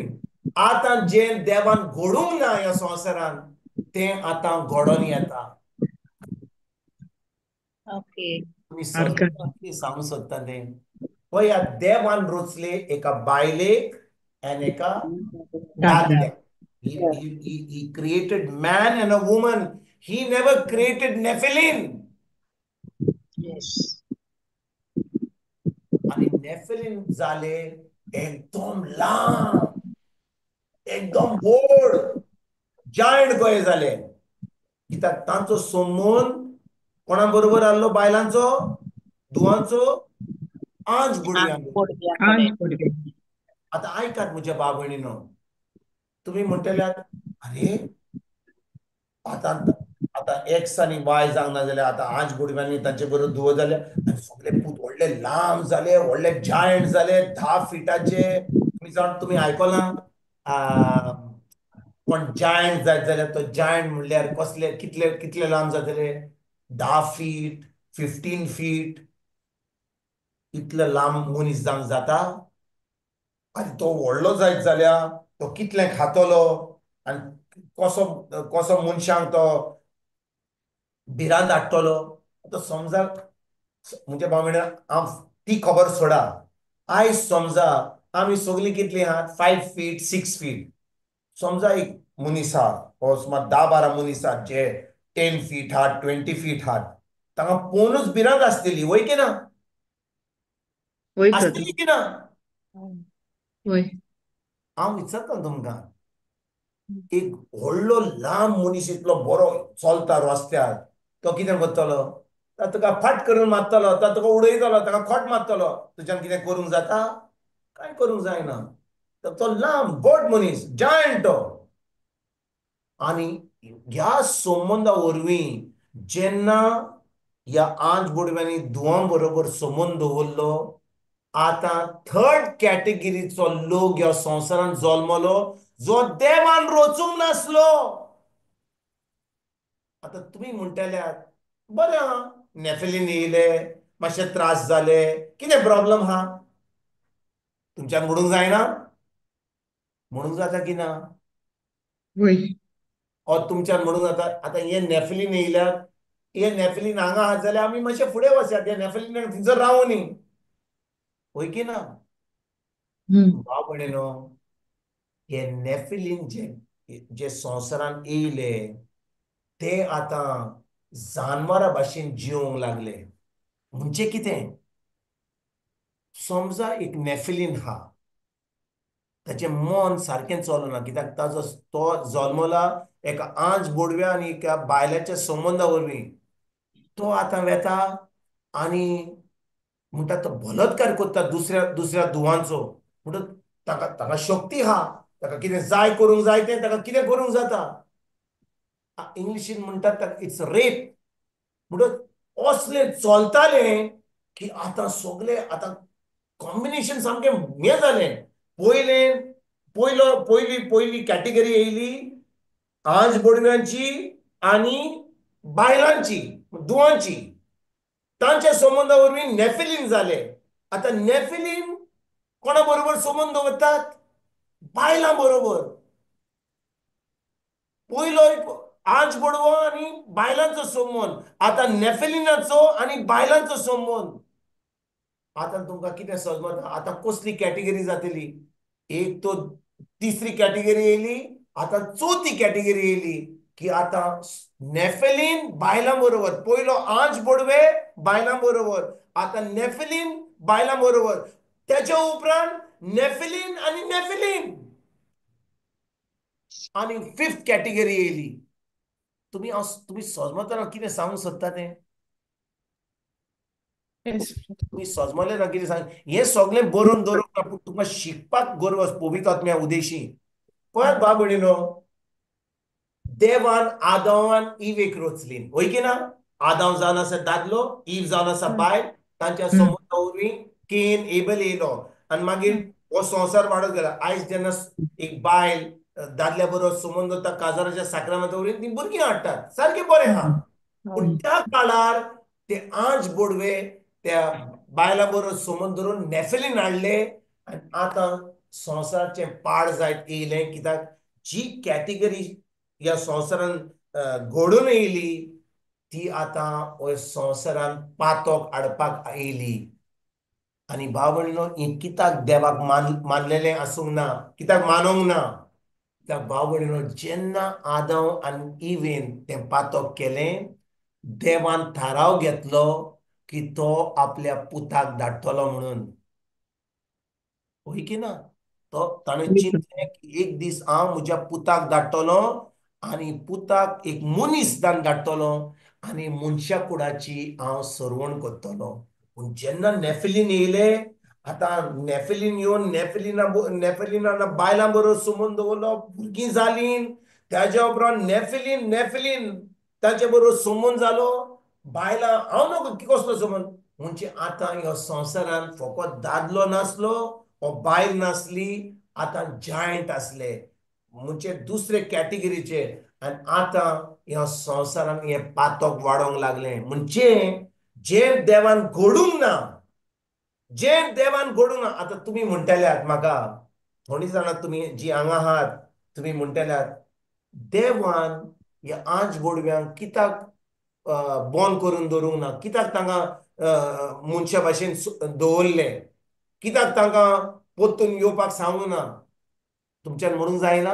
आतां जें देवान घडोवंक ना ह्या संवसारान तें आतां घडोवन येता. Okay. तुम्ही समजता कितें सांगूंक सोदता तें? पळया, देवान रचले एका बायलेक आनी एका दादल्याक. He created man and a woman. He never created Nephilim. Yes. आणि नेफिलीम जाले एकदम लांब, एकदम व्हड जायंट गोंय जाले. कित्याक तांचो संबंद कोणा बरोबर आसलो बायलांचो, धुवांचो? आंज बुडव्यां बरोबर. आतां आयकात म्हज्या भाव भयणीनो, तुमी म्हणटल्यात अरे आतां आतां एक्स आनी वाय जावंक ना जाल्यार आतां आंज बुडव्यांनी तांचे बरोबर धुवो जाले आनी सगळे पूत व्हडले लांब जाले, व्हडले जायंट जाले 10 फिटाचे. तुम्ही आयकलां कोण जायंट जायत जाल्यार तो जायंट म्हणल्यार कसले कितले कितले लांब जातले? 10 फीट, 15 फीट इतले लांब मनीस जावंक जाता? आनी तो व्हडलो जायत जाल्यार तो कितले खातलो आनी कसो कसो मनशांक तो भिरांत हाडटलो? तो समजा म्हणजे भावंडा हांव ती खबर सोडा. आयज समजा आमी सगळीं कितलीं आहात? 5 फीट 6 फीट. समजा एक मनीस आहा, हो सुमार 10-12 मनीस आहात जे 10 फीट आहात, 20 फीट आहात. तांकां पळोवनूच भिरांत आसतली, वय की ना? आसतली की ना? हांव विचारता तुमकां, एक व्हडलो लांब मनीस इतलो बरो चलता रस्त्यार, तो कितें करतलो? तुका फट करून मारतलो, तो तुका उडयतलो, ताका खोट मारतलो. तुज्यान कितें करूंक जाता? कांय करूंक जायना. तो लांब व्हड मनीस, जायंट तो. आनी ह्या संबंदा वरवीं जेन्ना ह्या आंज बुडव्यांनी धुवां बरोबर संबंद दवरलो, आतां थर्ड कॅटेगरीचो लोक ह्या संवसारान जल्मलो जो देवान रचूंक नासलो. आतां तुमी म्हणटल्यात बरें आहा, नेफिलीम येयले, मातशे त्रास जाले, कितें प्रॉब्लेम आहा? तुमच्यान म्हणूंक जायना? म्हणूंक जाता की ना? तुमच्यान म्हणूंक जाता. आतां हे नेफिलीम येयल्यात, हे नेफिलीम हांगा आहात जाल्यार आमी मातशे फुडें वचयात, हे नेफिलीम थंयसर रावूं न्ही. वय की ना? भाव भयणीनो, हे नेफिलीम जे संवसारान येयले ते आतां जानवरा भाशेन जिवंक लागले. म्हणजे कितें? समजा एक नेफिलीम आहा, ताचें मन सारकें चलना, कित्याक ताजो तो जल्मला एका आंज बुडव्या आनी एका बायलाच्या संबंदा वरवीं. तो आतां वेता आनी म्हणटा तो बलात्कार करता दुसऱ्या दुसऱ्या धुवांचो. म्हणटा ताका ताका शक्ती आहा, ताका कितें जाय करूंक जाय तें ताका कितें करूंक जाता. इंग्लिशीन म्हणटात ताका इट्स रेप. म्हणटा असलें चलतालें की आतां सगळे आतां कॉम्बिनेशन सामकें हें जालें. पयली कॅटेगरी येयली आंज बुडव्यांची आनी बायलांची, धुवांची. तांच्या संबंदा वरवीं नेफिलीम जाले. आतां नेफिलीम कोणा बरोबर संबंद दवरतात? बायलां बरोबर. पयलो एक आंज बुडवो आनी बायलांचो संबंद. आतां नेफिलीमाचो आनी बायलांचो संबंद. आतां तुमकां कितें समजता? आतां कसली कॅटेगरी जातली? एक तो तिसरी कॅटेगरी येयली, आतां चवथी कॅटेगरी येयली की आतां नेफिलीम बायलां बरोबर. पयलो आंज बुडवे बायलां बरोबर, आतां नेफिलीम बायलां बरोबर, तेच्या उपरांत नेफिलीम आनी नेफिलीम आनी फिफ्थ कॅटेगरी येयली. तुमी समजतना कितें सांगूंक सोदता तें? तुमी समजले ना कितें सांग? हें सगळें बरोवन दवरूंक ना, पूण तुका शिकपाक गरज पवित्र आत्म्या उदेशी. पळयात भाव भयणीनो, देवान आदावान इवेक रचली, वय की ना? आदाव जावन आसा दादलो, ईव जावन आसा बायल. तांच्या संबंदा वरवीं केन एबेल येयलो आनी मागीर हो संवसार वाडत गेला. आयज जेन्ना एक बायल दादल्या बरोबर संबंद दवरता, काजाराच्या साकरामांत वरवीं ती भुरगीं हाडटात, सारकें बरें आहा. पूण त्या काळार ते आंज बुडवे त्या बायलां बरोबर संबंद दवरून नेफिलीम हाडले आनी आतां संवसाराचे पाड जायत येयले कित्याक जी कॅटेगरी ह्या संवसारान घडून येयली ती आतां ह्या संवसारान पातोक हाडपाक येयली आनी भाव भयणीनो ही कित्याक देवाक मानलेलें आसूंक ना कित्याक मानूंक ना कित्याक भाव भयणीनो जेन्ना आदम आनी इवेन तें पातोक केलें देवान थाराव घेतलो की तो आपल्या पुताक धाडटलो म्हणून होय की ना तो ताणें चिंतलें की एक दीस हांव म्हज्या पुताक धाडटलो आनी पुताक एक मनीस जावन धाडटलो आनी मनशा कुळाची हांव सरवण करतलो पूण जेन्ना नेफिलीन येयले आतां नेफिलीन येवन नेफिलिना बायलां बरोबर संबंद दवरलो भुरगीं जालीं ताज्या उपरांत नेफिलीन ताचे बरोबर संबंद जालो बायलां हांव न्हू कसलो संबंद म्हणजे आतां ह्या संवसारान फकत दादलो नासलो हो बायल नासली आतां जायंट आसले म्हणजे दुसरे कॅटेगरीचे आनी आतां ह्या संवसारान हे पातोक वाडोंक लागले म्हणजे जें देवान घडूंक ना आतां तुमी म्हणटल्यात म्हाका थोडी जाणां तुमी जी हांगा आहात तुमी म्हणटल्यात देवान ह्या आंच गोडव्यांक कित्याक बोंद करून दवरूंक ना कित्याक तांकां मनशा भाशेन दवरलें कित्याक तांकां परतून येवपाक सांगूंक ना तुमच्यान म्हणूंक जायना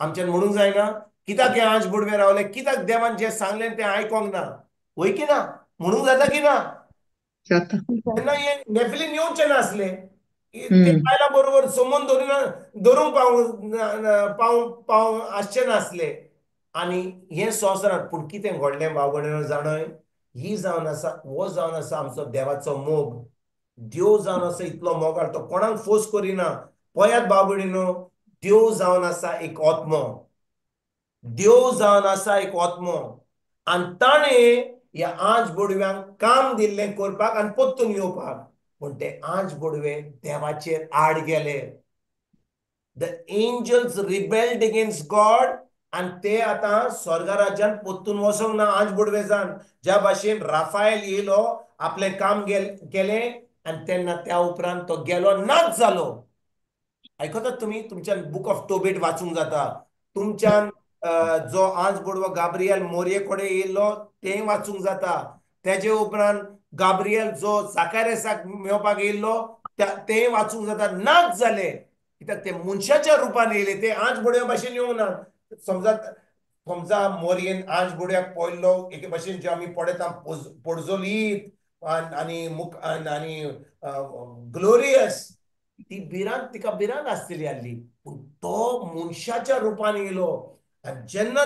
आमच्यान म्हणूंक जायना कित्याक हे आंच गोडवे रावले कित्याक देवान जें सांगलें तें आयकोंक ना वय की ना म्हणूंक जाता की ना जाता तेन्ना हे नेफिलीन येवचे नासले ते बायलां बरोबर संबंद धरूंक पावूंक आसचे नासले आनी हें संवसारांत पूण कितें घडलें भाव भयणीनो जाणय ही जावन आसा हो जावन आसा आमचो देवाचो मोग देव जावन आसा इतलो मोगाळ तो कोणाक फोर्स करिना पळयात भाव भयणीनो देव जावन आसा एक आत्मो देव जावन आसा एक आत्मो आनी ताणें ह्या आंच गोडव्यांक काम दिल्लें करपाक आनी परतून येवपाक पूण ते आंच गोडवे देवाचेर आड गेले the angels rebelled against God आनी ते आतां स्वर्गा राज्यान परतून वचोंक ना आंच गोडवे जावन ज्या भाशेन राफायल येयलो आपलें काम केलें आनी तेन्ना त्या उपरांत तो गेलो नाच जालो आयकतात तुमी तुमच्यान बूक ऑफ टोबीट वाचूंक जाता तुमच्यान जो आंच गोडवो गाब्रियल मोरये कडेन येयल्लो तें वाचूंक जाता तेजे उपरांत गाब्रियल जो जाकारेसाक मेळपाक येयल्लो तें वाचूंक जाता नाच जाले कित्याक ते मनशाच्या रुपान येयले ते आंच गोडव्या भाशेन येवंक ना समजा मोरयेन आंच गोडव्याक पळयल्लो एके भाशेन जे आमी पळयता पडजोलीत आनी ग्लोरियस ती भिरांत तिका भिरांत आसतली आहली पूण तो मनशाच्या रुपान येयलो आनी जेन्ना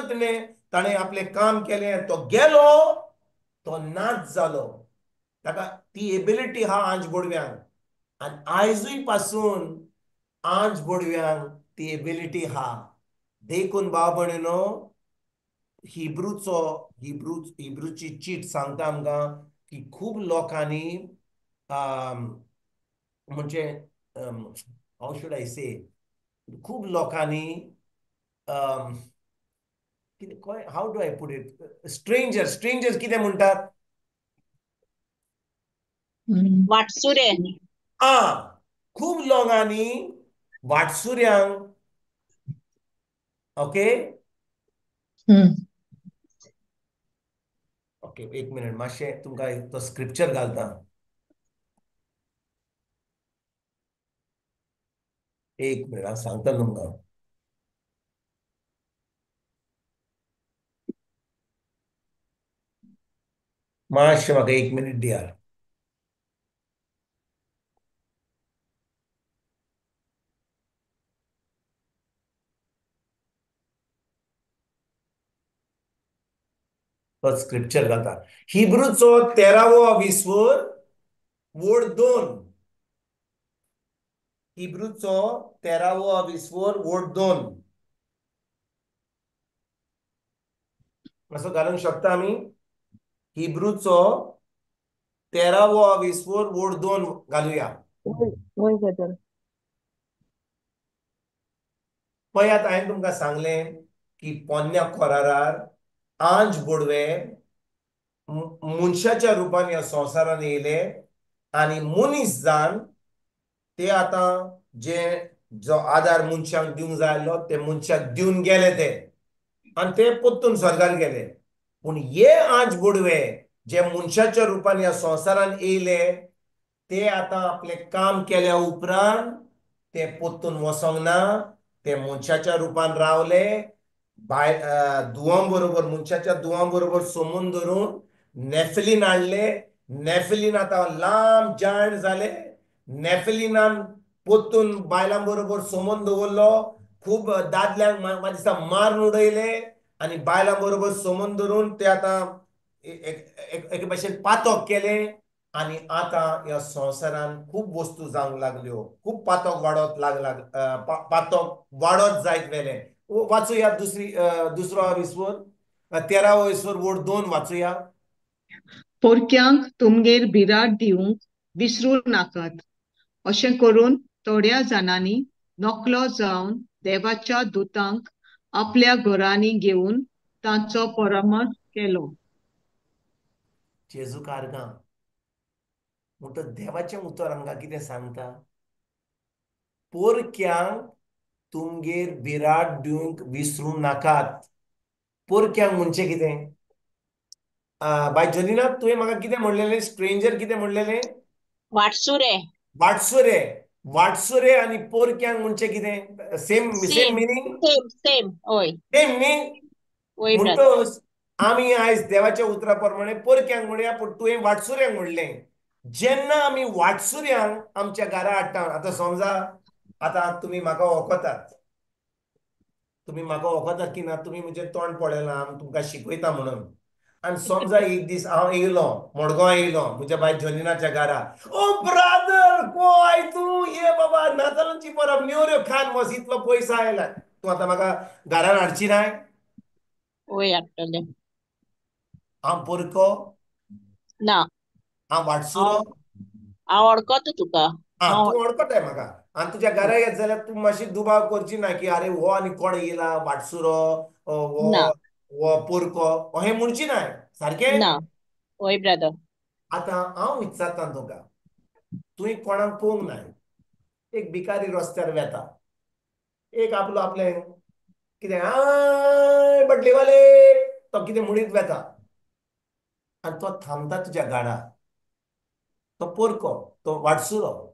ताणें आपलें काम केलें तो गेलो तो नाच जालो ताका ती एबिलिटी आहा आंच गोडव्यांक आनी आयजूय पासून आंच गोडव्यांक ती एबिलिटी आहा देखून भाव भयणीनो हिब्रूची चीट सांगता आमकां की खूब लोकांनी म्हणजे हाऊ शूड आय से खूब लोकांनी how do I put it strangers कितें म्हणटात वाटसुरे खूब लोकांनी वाटसुऱ्यांक ओके ओके एक मिनिट मातशें तुमकां तो स्क्रिप्चर घालता एक मिनिट हांव सांगता तुमकां मातशें म्हाका एक मिनीट दियात तो स्क्रिप्चर घालता हिब्रूचो 13वो विस्वर वोड 2 हिब्रूचो 13वो विस्वर वोड 2 असो घालूंक शकता आमी हिब्रूचो 13वो विस्वर वोड 2 घालुया वय जाता पळयात हांवें तुमकां सांगलें की पोन्न्या खोरारार आंच गोडवे मनशाच्या रुपान ह्या संवसारान येयले आनी मनीस जावन ते आतां जे जो आधार मनशाक दिवंक जाय आसलो ते मनशाक दिवन गेले ते आणि ते पोत्तून स्वर्गार गेले. पूण हे आंज बुडवे जे मनशाच्या रुपान ह्या संवसारान येयले ते आता आपले काम केल्या उपरांत ते पोत्तून वसोंक ना. ते मनशाच्या रुपान रावले. दुवां बरोबर मनशाच्या दुवां बरोबर संबंद धरून नेफिलीन हाडले. नेफिलीन आता लांब जायंट जाले. नेफिलीनान पोत्तून बायलां बरोबर संबंद दवरलो. खूब दादल्यांक म्हाका दिसता मारून उडयले आणि बायलां बरोबर संबंद धरून ते आता एके भाशेन पातक केले. आणि आता ह्या संवसारान खूब वस्तू जावंक लागल्यो. खूब पातक वाडत लागला. पातक वाडत जायत गेले. वाचूया दुसरो विस्वर 13 विस्वर वोट 2 वाचूया. पोरक्यांक तुमगेर भिराड दिवंक विसरूं नाकात. अशें करून थोड्या जाणांनी नकलो जावन देवाच्या दुतांक आपल्या घरांनी घेवन तांचो परामर्श केलो. जेजू कारगां म्हणटा देवाचें उतर हांगा कितें सांगता. पोरक्यांक तुमगेर भिराड दिवंक विसरूं नाकात. पोरक्यांक म्हणजे कितें? बाय जॉलिना तुवें म्हाका कितें म्हणलेलें? स्ट्रेंजर कितें म्हणलेलें? वाटसुरे. वाटसुरे. वाटसुरे आणि पोरक्यांक म्हणजे कितें? Same same meaning? Same same होय सेम न्ही? होय ब्रदर. म्हणटोच आमी आयज देवाच्या उतरा प्रमाणे पोरक्यांक म्हणया, पूण तुवें वाटसुऱ्यांक म्हणलें. जेन्ना आमी वाटसुऱ्यांक आमच्या घरा हाडटा, आतां समजा आतां तुमी म्हाका वळखतात. तुमी म्हाका वळखतात की ना? तुमी म्हजें तोंड पळयलां, हांव तुमकां शिकयता म्हणून. आणि समजा एक दीस हांव येयलो, मडगांव येयलो म्हज्या बाय जॉलिनाच्या घरा. ओ ब्रादर कोय तूं? ये बाबा नातालांची परब नेवऱ्यो खावन वच, इतलो पयसो आयला. तूं आतां म्हाका घरान हाडची नाय? होय हाडटले. हांव पोरको? ना हांव वाटसुरो? हांव हांव वळखता तुका. तूं वळखताय म्हाका. आनी तुज्या घरा येत जाल्यार तूं मातशी दुबाव करची ना की आरे हो आनी कोण येयला, वाटसुरो ना वो पोरको अहें म्हणची नाय. सारकें? ना होय ब्रदर. आतां हांव विचारतां तुका, तुवें कोणाक पळोवंक नाय. एक भिकारी रस्त्यार वेता. एक आपलें कितें आय बटलीवाले तो कितें म्हणीत वेता. आनी तो थांबता तुज्या घरार. तो पोरको, तो वाटसुरो.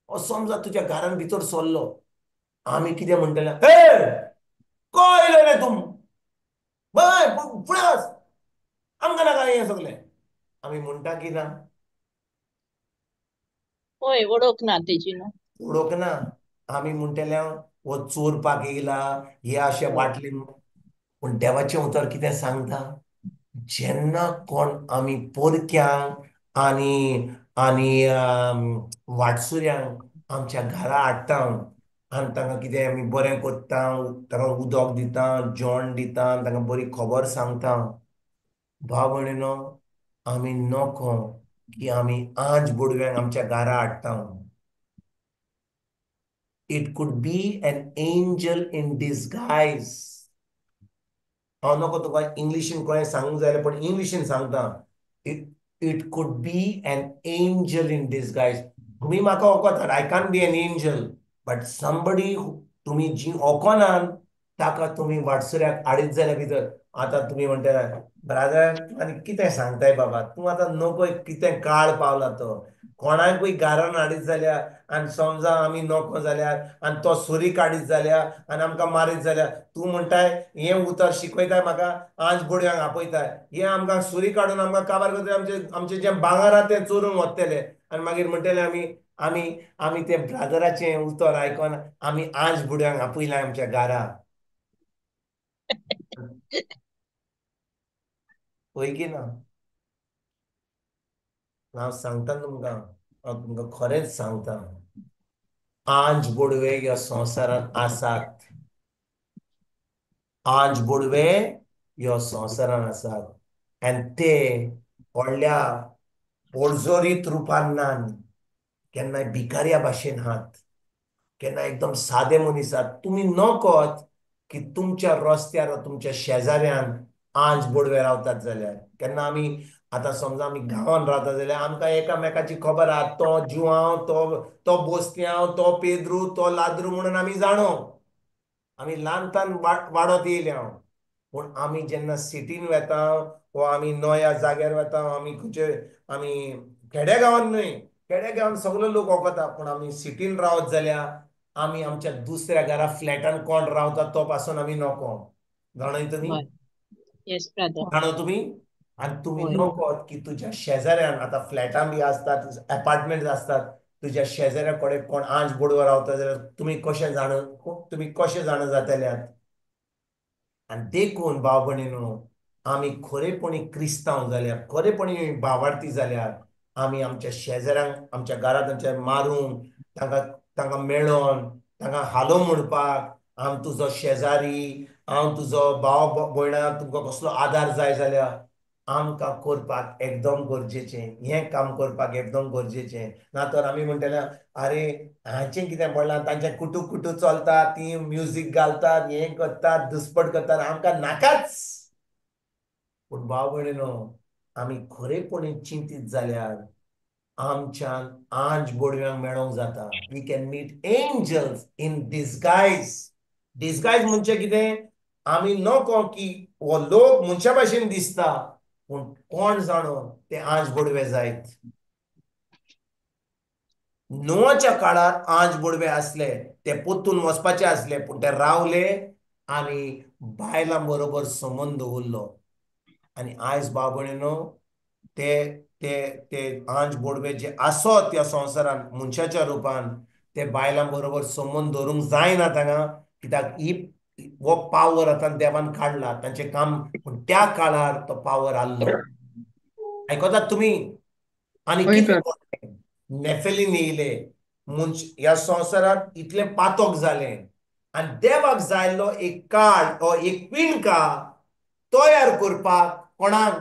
समजा तुज्या घरान भितर सरलो. आमी कितें म्हणटले? हे खंय येयलो रे तूं? बाय फुडें वच, आमकां नाका हें सगलें. आमी म्हणटा की ना? होय वळख ना तेजी न्हू. वळख ना. आमी म्हणटले हो चोरपाक येयला, हे अशे बाटलेन. पूण देवाचें उतर कितें सांगता? जेन्ना कोण आमी पोरक्यांक आनी आनी वाटसुऱ्यांक आमच्या घरा हाडटा आनी तांकां कितें आमी बरें करता, तांकां उदक दिता, जेवण दिता, तांकां बरी खबर सांगता. भाव भयणीनो, आमी नको की आमी आंज बुडव्यांक आमच्या घरा हाडटा. It could be an angel in disguise. हांव नको तुका इंग्लिशीन कोणें सांगूंक जाय पण इंग्लिशीन सांगता. It could be an angel in disguise. तुम्ही म्हाका वळखतात, I can't be an angel, but somebody तुम्ही जी वळखनात ताका तुम्ही वाटसुऱ्याक हाडीत जाल्यार भितर. आतां तुमी म्हणटा ब्रादर आनी कितें सांगताय बाबा, तूं आतां नको कितें काळ पावला तो. कोणाकूय घरान हाडीत जाल्यार आनी समजा आमी नको जाल्यार आनी तो सुरी काडीत जाल्यार आनी आमकां मारीत जाल्यार तूं म्हणटाय हें उतर शिकयताय म्हाका आंज बुडव्यांक आपयताय. हे आमकां सुरी काडून आमकां काबार करतले, आमचें जें भांगर आहा तें चोरून व्हरतले आनी मागीर म्हणटले आमी आमी आमी ते ब्रादराचें उतर आयकोन आमी आंज बुडव्यांक आपयलां आमच्या घरा. होय की ना? हांव सांगता तुमकां, हांव तुमकां खरेंच सांगता, आंज बुडवे ह्या संवसारान आसात. आंज बुडवे ह्या संवसारान आसात. आनी ते व्हडल्या पोडजोरीत रुपान नात. केन्नाय भिकाऱ्या भाशेन आहात, केन्ना एकदम सादे मनीस आहात. तुमी नकोत की तुमच्या रस्त्यार तुमच्या शेजाऱ्यान आंज बुडवे रावतात जाल्यार. केन्ना आमी आतां समजा आमी गांवांत रावता जाल्यार आमकां एकामेकाची खबर आहा, तो जुआंव, तो बोस्त्यांव, तो पेद्रू, तो लाद्रू म्हणून आमी जाणो. आमी ल्हानपण वाडत येयले हांव. पूण आमी जेन्ना सिटीन वेता वा आमी नव्या जाग्यार वेता, आमी खंयचे आमी खेडेगांवांत न्हय, खेडेगांवांत सगलो लोक वळखता, पूण आमी सिटीन रावत जाल्यार आमी आमच्या दुसऱ्या घरा फ्लॅटान कोण रावता तो पासून आमी नोको. जाणय तुमी? हय. Yes brother. जाणो तुमी? आनी तुमी हय. नोकोत की तुज्या शेजाऱ्यान, आतां फ्लॅटान बी आसतात, अपार्टमेंट आसतात, तुज्या शेजाऱ्या कडेन कोण आंज बोडवो रावता जाल्यार तुमी कशें जाण जातल्यात. आनी देखून भाव भयणीनो, आमी खरेपणी क्रिस्तांव जाल्यार, खरेपणी भावार्थी जाल्यार आमी आमच्या शेजाऱ्यांक आमच्या घरांत मारूंक, तांकां मेळोन, तांकां हालो म्हणपाक, हांव तुजो शेजारी, हांव तुजो भाव भयणाक, तुमकां कसलो आदार जाय जाल्यार आमकां करपाक एकदम गरजेचें. हें काम करपाक एकदम गरजेचें. ना तर आमी म्हणटले अरे हाचें कितें पडलां, तांचें कुटू चलता, ती म्युजीक घालतात, हें करतात, दुस्पट करतात, आमकां नाकाच. पूण भाव भयणीनो, आमी खरेपणी चिंतीत जाल्यार आमच्यान आंज बोडव्यांक मेळोंक जाता. We can meet angels in disguise. Disguise म्हणजे कितें? आमी नको की हो लोक मनशा भाशेन दिसता, पूण कोण जाणो ते आंज बोडवे जायत. नोवाच्या काळार आंज बोडवे असले, ते पोत्तून वचपाचे असले, पूण ते रावले आनी बायलां बरोबर संबंद उरलो. आनी आयज भाव भयणीनो, ते ते ते आंज बोडवे जे आसत ह्या संवसारान मनशाच्या रुपान, ते बायलां बरोबर संबंद दवरूंक जायना तांकां, कित्याक हो पावर आतां देवान काडला तांचें काम. पूण त्या काळार तो पावर आसलो. आयकतात तुमी? आनी हय कितें ब्रदर. घडलें? नेफिलीम येयले, ह्या संवसारांत इतलें पातोक जालें, आनी देवाक जायल्लो एक काळ हो एक पिणका तयार करपाक कोणाक?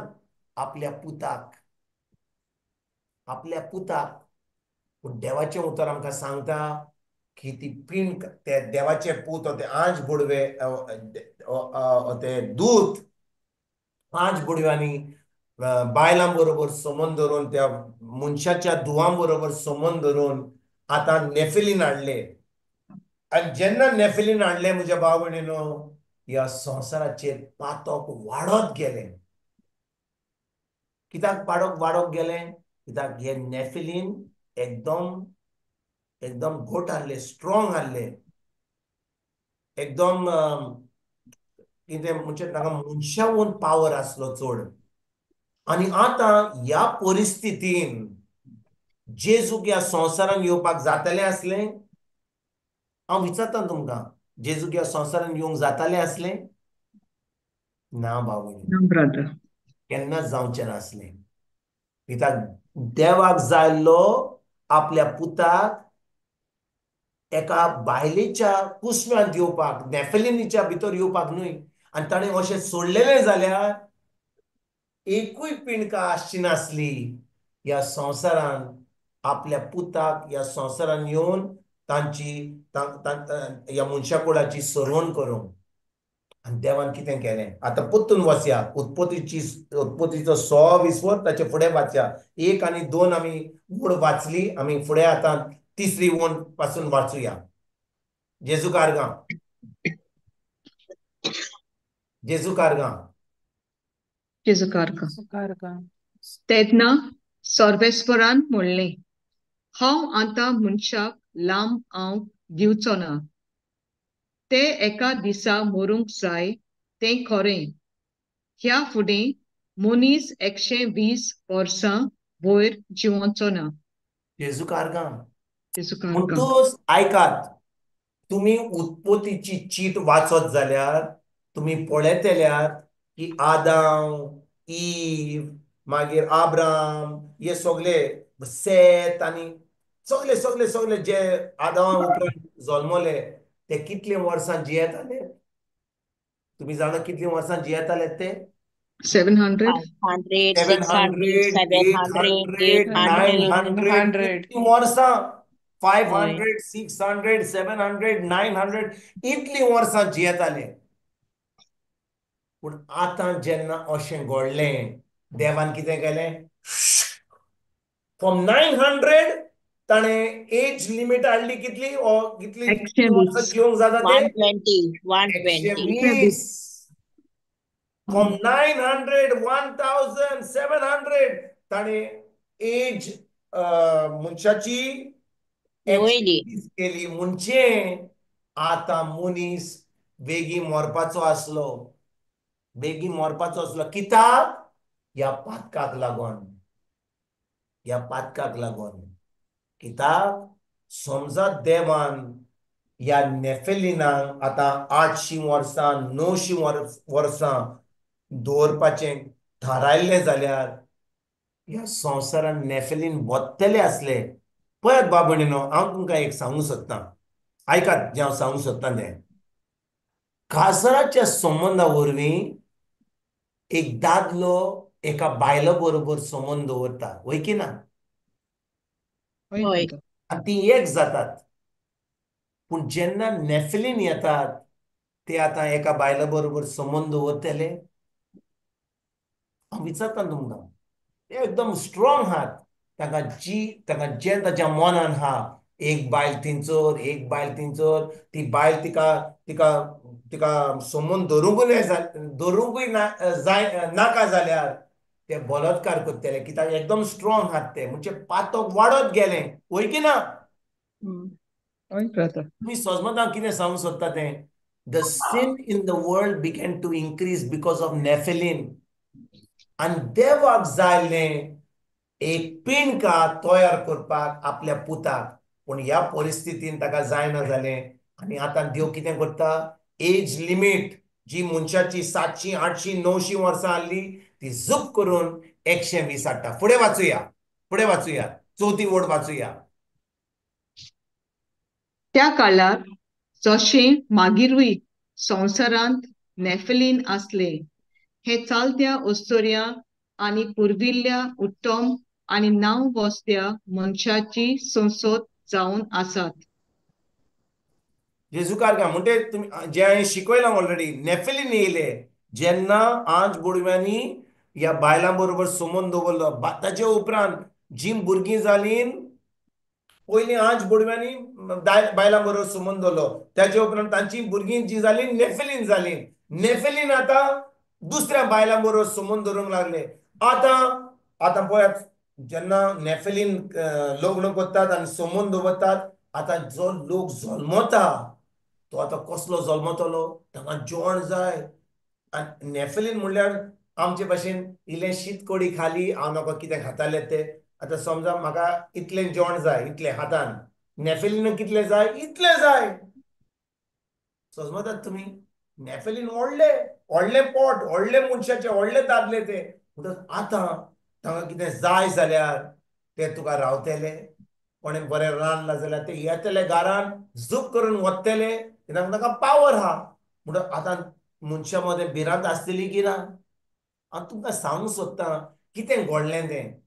आपल्या पुताक. आपल्या पुताक. पूण देवाचें उतर आमकां सांगता की ती पिणक, ते देवाचे पूत, ते आंज बोडवे, ते दूत आंज बोडव्यांनी बायलां बरोबर संबंद दवरून, त्या मनशाच्या धुवां बरोबर संबंद दवरून आतां नेफिलीन हाडले. आनी जेन्ना नेफिलीन हाडले म्हज्या भाव भयणीनो, ह्या संवसाराचेर पातक वाडत गेलें. कित्याक वाडत गेलें? कित्याक हे नेफिलीन एकदम घोट आहले, स्ट्रॉंग आहले, एकदम कितें म्हणजे तांकां मनशावून पावर आसलो चड. आनी आतां ह्या परिस्थितीन जेजूक ह्या संवसारान येवपाक जातालें आसलें? हांव विचारता तुमकां, जेजूक ह्या संवसारान येवंक जातालें आसलें? ना भाव भयणी, ना ब्रदर. केन्नाच जावचें नासलें. कित्याक देवाक जायल्लो आपल्या पुताक एका बायलेच्या कुस्म्यांत येवपाक, नेफिलीनीच्या भितर येवपाक न्हय. आनी ताणें अशें सोडलेलें जाल्यार एकूय पिणका आसची नासली ह्या संवसारान आपल्या पुताक ह्या संवसारान येवन ह्या मनशा कुळाची सरवण करूंक. आनी देवान कितें केलें? आतां परतून वचया उत्पत्तीचो 6 विस्वत, ताचे फुडें वाचया. 1 आनी 2 आमी वड वाचली, आमी फुडें आतां 3री वड पासून वाचुया. जेजू कारगां. जेजू कारगां. जेजू कारगां. सुकारका. तेन्ना सर्वेस्परान म्हणलें, हांव आतां मनशाक लांब हांव दिवचो ना. ते एका दिसा मरूंक जाय तें खरें. ह्या फुडें मनीस 120 वर्सां वयर जिवोचो ना. जेजू कारगां. जेजू कारगां. म्हणटूच आयकात, तुमी उत्पत्तीची चीट वाचत जाल्यार तुमी पळयतल्यात की आदाम, ईव, मागीर आब्राम, हे सगळे सेत आनी सगळे जे आदामा उपरांत जल्मले ते कितले वर्सां जियेताले? तुमी जाणा कितली वर्सां जियेताले ते? 700. 500, 600, 700, 700, 800, 800. 900, 100. इतली वर्सां. हय. 500, 600, 700, 900 इतली वर्सां जियेताले. पूण आतां जेन्ना अशें घडलें देवान कितें केलें फ्रॉम 900 ताणें एज लिमिट हाडली कितली कितली 120. घेवंक जाता ते 120. 120. 120 फ्रॉम 900 1700 ताणें एज मनशाची वयली. 120 केली म्हणजे आता मनीस बेगीन मरपाचो आसलो कित्याक ह्या पातकाक लागून कित्याक समजा देवान ह्या नेफेलिनाक आता 800 वर्सां 900 वर्सां दवरपाचें थारायल्लें जाल्यार ह्या संवसारान नेफेलीन वतले आसले पळयात बाबणीनो हांव तुमकां एक सांगूंक सोदतां आयकात जें हांव सांगूंक सोदतां तें काजराच्या संबंदा वरवीं एक दादलो एका बायला बरोबर संबंद दवरता वय की ना हय हय. brother. आनी ती एक जातात पूण जेन्ना नेफिलीन येतात ते आतां एका बायला बरोबर संबंद दवरतले हांव विचारता तुमकां ते एकदम स्ट्रॉंग आहात ताका जें ताच्या मनान आहा एक बायल थिंचर ती बायल तिका तिका तिका संबंद दवरूंकूय नाका जाल्यार ते बलात्कार करतले कित्याक एकदम स्ट्रॉंग आहात ते म्हणजे पातक वाडत गेलें वय की ना हय brother. तुम्ही समजता हांव कितें सांगूंक सोदता तें the sin in the world began to increase because of Nephilim आनी देवाक जायलें एक पिणका तयार करपाक आपल्या पुताक पूण ह्या परिस्थितीन ताका जायना जालें आनी आतां देव कितें करता एज लिमीट जी मनशाची 700 800 900 वर्सां आसली ती झूप करून 120 हाडटा फुडें वाचुया चवथी वड वाचुया त्या काळार जशें मागीरूय संवसारांत नेफिलीन आसले हे चालत्या अस्तोऱ्या आनी पुर्विल्ल्या उत्तम आनी नांव वसत्या मनशाची संसद जावन आसात जेजुकार का म्हणटे तुम्ही जे हांवें शिकयलां ऑलरेडी नेफिलीन येयले जेन्ना आंज बुडव्यांनी ह्या बायलां बरोबर संबंद दवरलो ताचे उपरांत जीं भुरगीं जालीं पयलीं आंज बुडव्यांनी बायलां बरोबर संबंद दवरलो ताचे उपरांत तांची भुरगीं जीं जालीं नेफिलीन आतां दुसऱ्या बायलां बरोबर संबंद दवरूंक लागले आतां पळयात जेन्ना नेफिलीन लग्न करतात आनी संबंद दवरतात आतां जो लोक जल्मता तो आतां कसलो जल्मतलो ताका जेवण जाय आनी नेफिलीन म्हणल्यार आमचे भाशेन इल्लें शीत कडी खाली हांव नकळो कितें खाताले ते आतां समजा म्हाका इतलें जेवण जाय इतलें हातान नेफिलीन कितलें जाय इतलें जाय समजतात तुमी नेफिलीन व्हडलें पोट व्हडले मनशाचे व्हडले दादले ते म्हणटच आतां तांकां कितें जाय जाल्यार ते तुका रावतले कोणें बरें रांदलां जाल्यार ते येतले घरान झूप करून वतले कित्याक ताका पावर आहा म्हणटच आतां मनशा मदें भिरांत आसतली की ना हांव तुमकां सांगूंक सोदतां कितें घडलें तें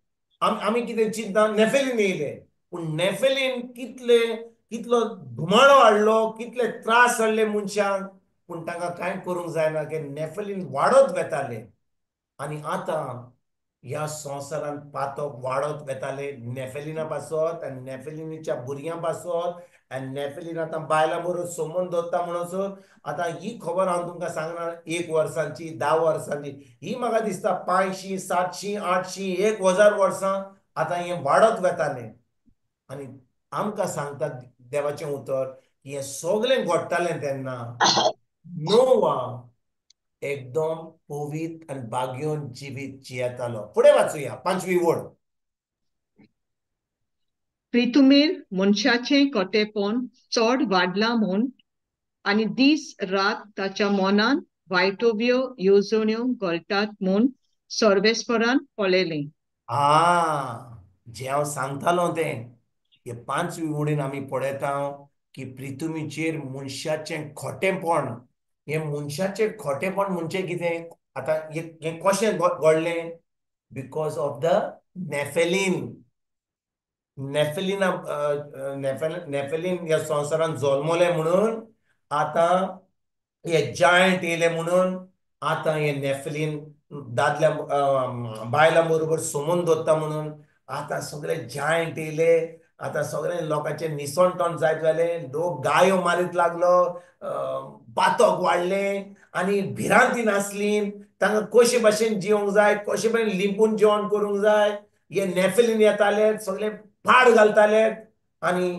आमी कितें चिंतता नेफिलीन येयले पूण नेफिलीन कितलो धुमाळो हाडलो कितले त्रास हाडले मनशांक पूण तांकां कांय करूंक जायना की नेफिलीन वाडत वेताले आनी आतां ह्या संवसारांत पातक वाडत वेताले नेफिलीना पासत आनी नेफिलीनीच्या भुरग्यां पासत आनी नेफिलीन आतां बायलां बरोबर संबंद दवरता म्हणसर आतां ही खबर हांव तुमकां सांगना 1 वर्सांची 10 वर्सांची ही म्हाका दिसता 500 700 800 1000 वर्सां आतां हें वाडत वेतालें आनी आमकां सांगता देवाचें उतर की हें सगळें घडटालें तेन्ना नोवा एकदम पवित्र आनी बागयोन जिवीत जियेतालो फुडें वाचुया 5वी वड प्रितुमेर मनशाचें खोटेपण चड वाडलां म्हूण आनी दीस रात ताच्या मनान वायटव्यो येवजण्यो घोळटात म्हूण सर्वेस्परान पळयलें जें हांव सांगतालो तें हे 5वी वडीन आमी पळयता की प्रितुमीचेर मनशाचें खोटेपण हें मनशाचें खोटेपण म्हणजे कितें आतां हें कशें घडलें बिकॉज ऑफ द नेफिलीन नेफिलीन ह्या संवसारांत जल्मले म्हणून आतां हे जायंट येयले म्हणून आतां हे नेफलीन दादल्या बायलां बरोबर सोमून दवरता म्हणून आतां सगळे जायंट येयले. आतां सगळे लोकांचे निसणटोण जायत जाले. लोक गायो मारीत लागलो. बातोक वाडले आनी भिरांतीन आसली. तांकां कशे भाशेन जिवंक जाय, कशे भाशेन लिंपून जेवण करूंक जाय. हे नेफलीन येताले, सगळे पाड घालताले आनी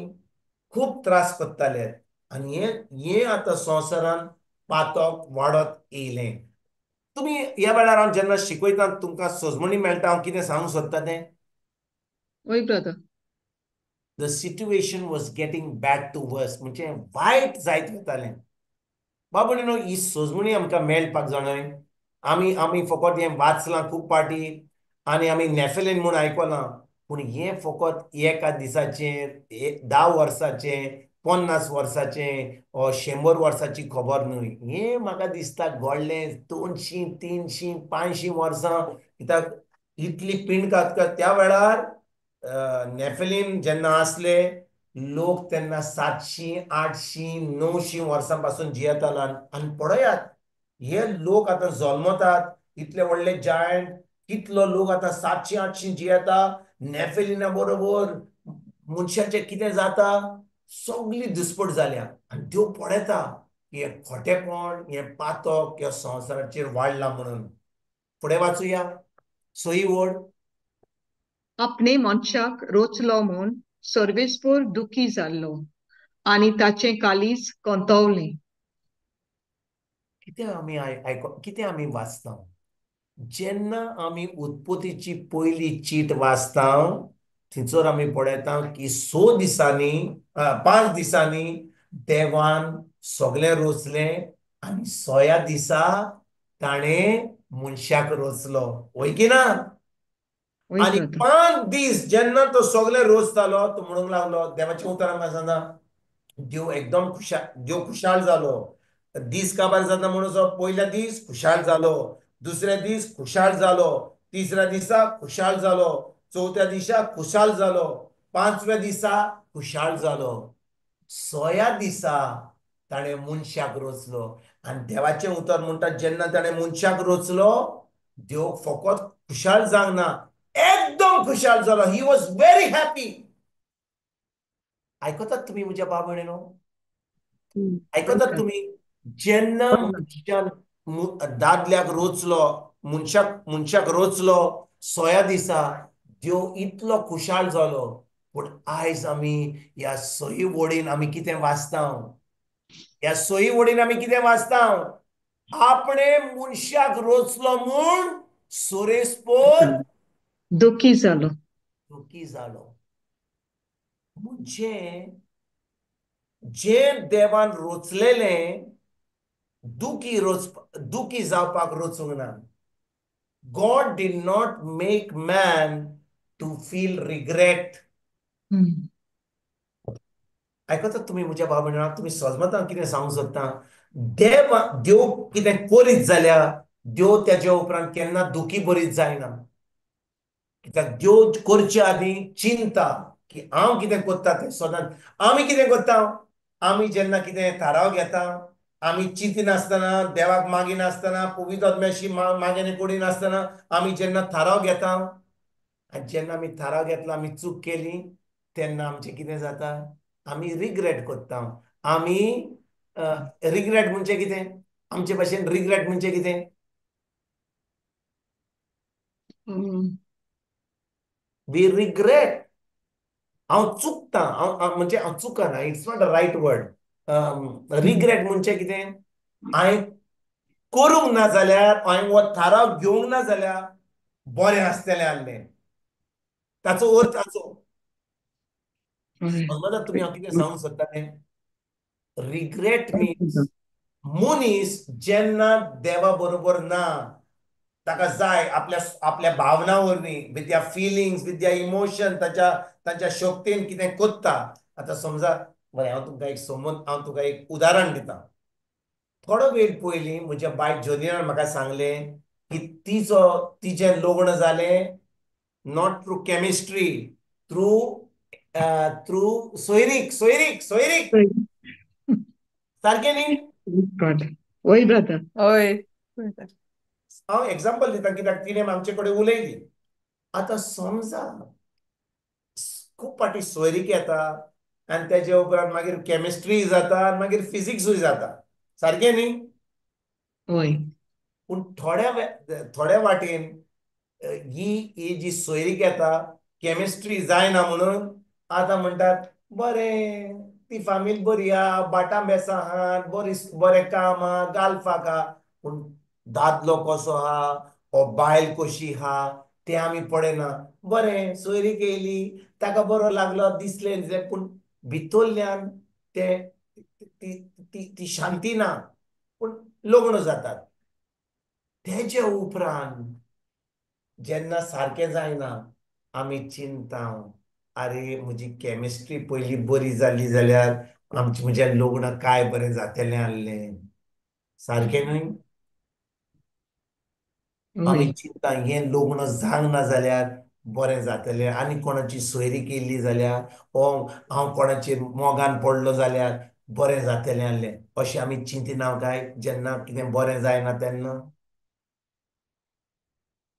खूब त्रास कोत्ताले. आनी हे आतां संवसारान पातोक वाडत येयलें. तुमी ह्या वेळार हांव जेन्ना शिकयता तुमकां सोजमणी मेळटा हांव कितें सांगूंक सोदता तें वय brother. The situation was getting bad to worse म्हणजे वायट जायत वतालें. बाबूनो ही सोजमणी आमकां मेळपाक जाय. आमी फकत हें वाचलां खूब पाटी आनी आमी नेफलीन म्हूण आयकलां. पूण हें फकत एका दिसाचें 10 वर्साचें 50 वर्साचें वा 100 वर्साची खबर न्हय. हें म्हाका दिसता घडलें 200 300 500 वर्सां. कित्याक इतली पिंड काततात त्या वेळार नेफलीन जेन्ना आसले लोक तेन्ना 700 800 900 वर्सां पासून जियेतालो. आनी पळयात हे लोक आतां जल्मतात इतले व्हडले जायंट कितलो लोक आतां 700 800 जियेता. नेफलिना बरोबर मनशाचें कितें जाता सगळी दिसपट जाल्या. आनी त्यो पळयता की हें खोटेपण हें पातक ह्या संवसाराचेर वाडलां म्हणून. फुडें वाचुया 6ही ओळ. आपणे मनशाक रोचलो म्हूण सर्वेस्पर दुखी जाल्लो आनी ताचें कालीज कोंतवलें. कितें आमी वाचता जेन्ना आमी उत्पत्तीची पयली चीट वाचता थंयसर आमी पळयता की 6 दिसांनी 5 दिसांनी देवान सगळें रोचलें आनी 6या दिसा ताणें मनशाक रोचलो. वय की ना. वय आनी ब्रदर. 5 दीस जेन्ना तो सगळें रोचतालो तो म्हणूंक लागलो देवाचें उतर आमकां सांगता देव एकदम खुशाल जालो. दीस काबार जाता म्हणून पयल्या दीस खुशाल जालो. दुसऱ्या दीस खुशाल जालो. तिसऱ्या दिसा खुशाल जालो. चौथ्या दिसा खुशाल जालो. 5व्या दिसा खुशाल जालो. 6या दिसा ताणें मनशाक रोचलो. आनी देवाचें उतर म्हणटा जेन्ना ताणें मनशाक रोचलो देव फकत खुशाल जावंक ना एकदम खुशाल जालो. He was very happy. आयकतात तुमी म्हज्या भाव भयणीनो. आयकतात तुमी जेन्ना मनशान दादल्याक रोचलो मनशाक रोचलो 6या दिसा देव इतलो खुशाल जालो. पूण आयज आमी ह्या 6 वडीन आमी कितें वाचता ह्या 6 वडीन आमी कितें वाचता आपणे मनशाक रोचलो म्हूण सोरेस्पोर दुखी जालो. दुखी जालो. म्हणजे जें देवान रोचलेलें दुखी जावपाक रोचूंक ना. God did not make man to feel regret. आयकतात तुमी म्हज्या भाव भयणीनो तुमी समजता कितें सांगूंक सोदता. देव कितें करीत जाल्यार देव तेज्या उपरांत केन्ना दुखी भरीत जायना. कित्याक देव करचे आदीं चिंता की हांव कितें करता तें सदांच. आमी कितें करता आमी जेन्ना कितें थाराव घेता आमी चिंतिनासतना देवाक मागिनासतना पवित्र आत्म्याशी मागणी करिनासतना आमी जेन्ना थाराव घेता आनी जेन्ना आमी थाराव घेतलो आमी चूक केली तेन्ना आमचें कितें जाता आमी रिग्रेट करता. आमी रिग्रेट म्हणजे कितें आमचे भाशेन रिग्रेट म्हणजे कितें वी रिग्रेट. हांव चुकता म्हणजे हांव चुकना. It's not a right word. Regret म्हणजे कितें हांवें करूंक ना जाल्यार हांवें हो थाराव घेवंक ना जाल्यार बरें आसतलें आसलें. ताचो अर्थ ताचो समजता तुमी हांव कितें सांगूंक सोदता तें. रिग्रेट मिन्स मनीस जेन्ना देवा बरोबर ना ताका जाय आपल्या भावना वरवीं विथ द्या फिलिंग्स विथ द्या इमोशन ताच्या शक्तीन कितें कोत्ता. आतां समजा बरें हांव तुमकां एक उदाहरण दिता. थोडो वेळ पयलीं म्हज्या बायक जोनियान म्हाका सांगलें की तिचें लग्न जालें नॉट थ्रू केमिस्ट्री थ्रू सोयरीक सारकें न्ही. वय ब्रदर. होय. हांव एग्जाम्पल दिता कित्याक तिणें आमचे कडेन उलयली. आतां समजा खूब फाटी सोयरीक येता आनी तेजे उपरांत मागीर कॅमिस्ट्री जाता आनी मागीर फिजिक्सूय जाता, सारकें न्ही? हय. पूण थोड्या वाटेन ही जी सोयरीक येता कॅमिस्ट्री जायना म्हणून आतां म्हणटात बरें ती फामील बरी आहा, बाटां बेसां आहात, बरें काम आहा, गाल्फाक आहा. पूण दादलो कसो आहा ओ बायल कशी आहा तें आमी पळयना. बरें सोयरीक येयली, ताका बरो लागलो, दिसलें पूण भितरल्यान तें ती शांती ना. पूण लग्न जातात. तेजे उपरांत जेन्ना सारकें जायना आमी चिंतता, अरे म्हजी कॅमिस्ट्री पयलीं बरी जाली जाल्यार म्हजें लग्न काय बरें जातलें आसलें, सारकें न्हय? आमी हय. चिंतता हें लग्न जावंक ना जाल्यार बरें जातलें, आनी कोणाची सोयरीक येयली जाल्यार हांव कोणाचेर मोगान पडलो जाल्यार बरें जातलें आसलें, अशें आमी चिंतिना काय जेन्ना कितें बरें जायना तेन्ना?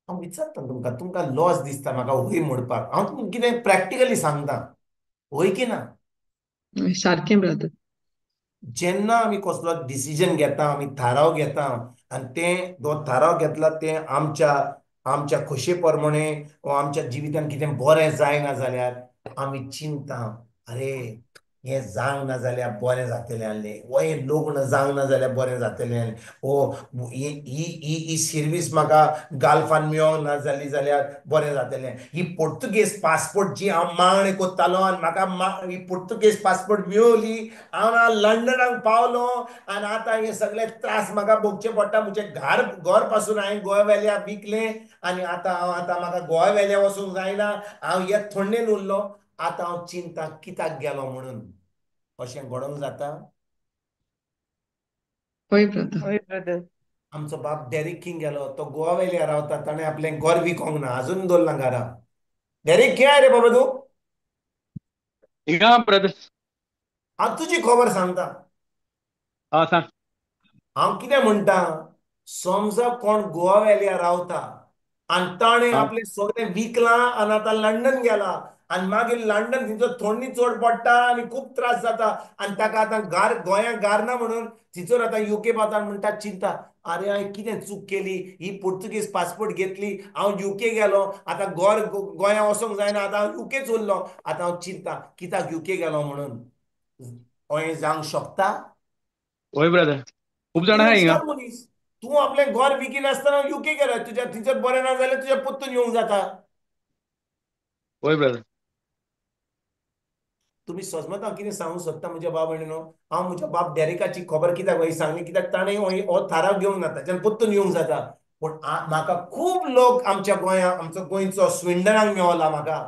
हांव विचारता तुमकां लॉस दिसता म्हाका वय म्हणपाक. हांव तुमकां कितें प्रॅक्टिकली सांगता, वय की ना? सारकें ब्रदर. जेन्ना आमी कसलो डिसिजन घेता, आमी थाराव घेता आनी तो थाराव घेतला तें आमच्या खोशये प्रमाणे वा आमच्या जिवितान कितें बरें जायना जाल्यार आमी चिंतता, अरे हें जावंक ना जाल्यार बरें जातलें आसलें, वो हें लग्न जावंक ना जाल्यार बरें जातलें आसलें, ही सर्वीस म्हाका गाल्फान मेळोंक ना जाली जाल्यार बरें जातलें, ही पोर्तुगेज पासपोर्ट जी हांव मागणी कोत्तालो आनी म्हाका ही पोर्तुगेज पासपोर्ट मेळवली, हांव लंडनाक पावलो आनी आतां हे सगळे त्रास म्हाका भोगचे पडटा. म्हजें घर पासून हांवें गोंय वेल्या विकलें आनी आतां म्हाका गोंय वेल्या वचूंक जायना, हांव हे थंडेन उरलो. आतां हांव चिंता कित्याक गेलो म्हणून. अशें घडोवंक जाता? हय ब्रदर. हय ब्रदर. आमचो बाप डॅरिक किंग गेलो, तो गोवा वेल्या रावता, ताणें आपलें घर विकोंक ना, आजून दवरलां घरा. डॅरिक खंय रे बाबा तूं? हिंगा ब्रदर. हांव तुजी खबर सांगता. सांग. हांव कितें म्हणटा, समजा कोण गोवा वेल्या रावता आनी ताणें हा आपलें सगळें विकलां आनी आतां लंडन गेला आनी मागीर लंडन थंयचो थंडी चड पडटा आनी खूब त्रास जाता आनी ताका आतां गोंयांत गार ना म्हणून थंयसर आतां UK पावता म्हणटा चिंता, अरे हांवें कितें चूक केली, ही पोर्तुगेज पासपोर्ट घेतली, हांव UK गेलो, आतां गोंया वचोंक जायना, आतां हांव UKच उरलो. आतां हांव चिंता कित्याक UK गेलो म्हणून. हें जावंक शकता? होय ब्रदर, खूब जाणां कितें आहाय हिंगा. दिसता मनीस, तूं आपलें घर विकिनासतना UK गेलो, तुज्या थंयसर बरें ना जाल्यार तुज्या पोत्तून येवंक जाता. होय ब्रदर. तुमी समजता हांव कितें सांगूंक सोदता म्हज्या बाब भयणीनो? हांव म्हज्या बाब डॅरिकाची खबर कित्याक सांगली, कित्याक ताणें हो थाराव घेवंक ना, ताच्यान पोत्तून येवंक जाता. पूण म्हाका खूब लोक आमच्या गोंयांत, आमचो गोंयचो स्विंडनाक मेवला म्हाका.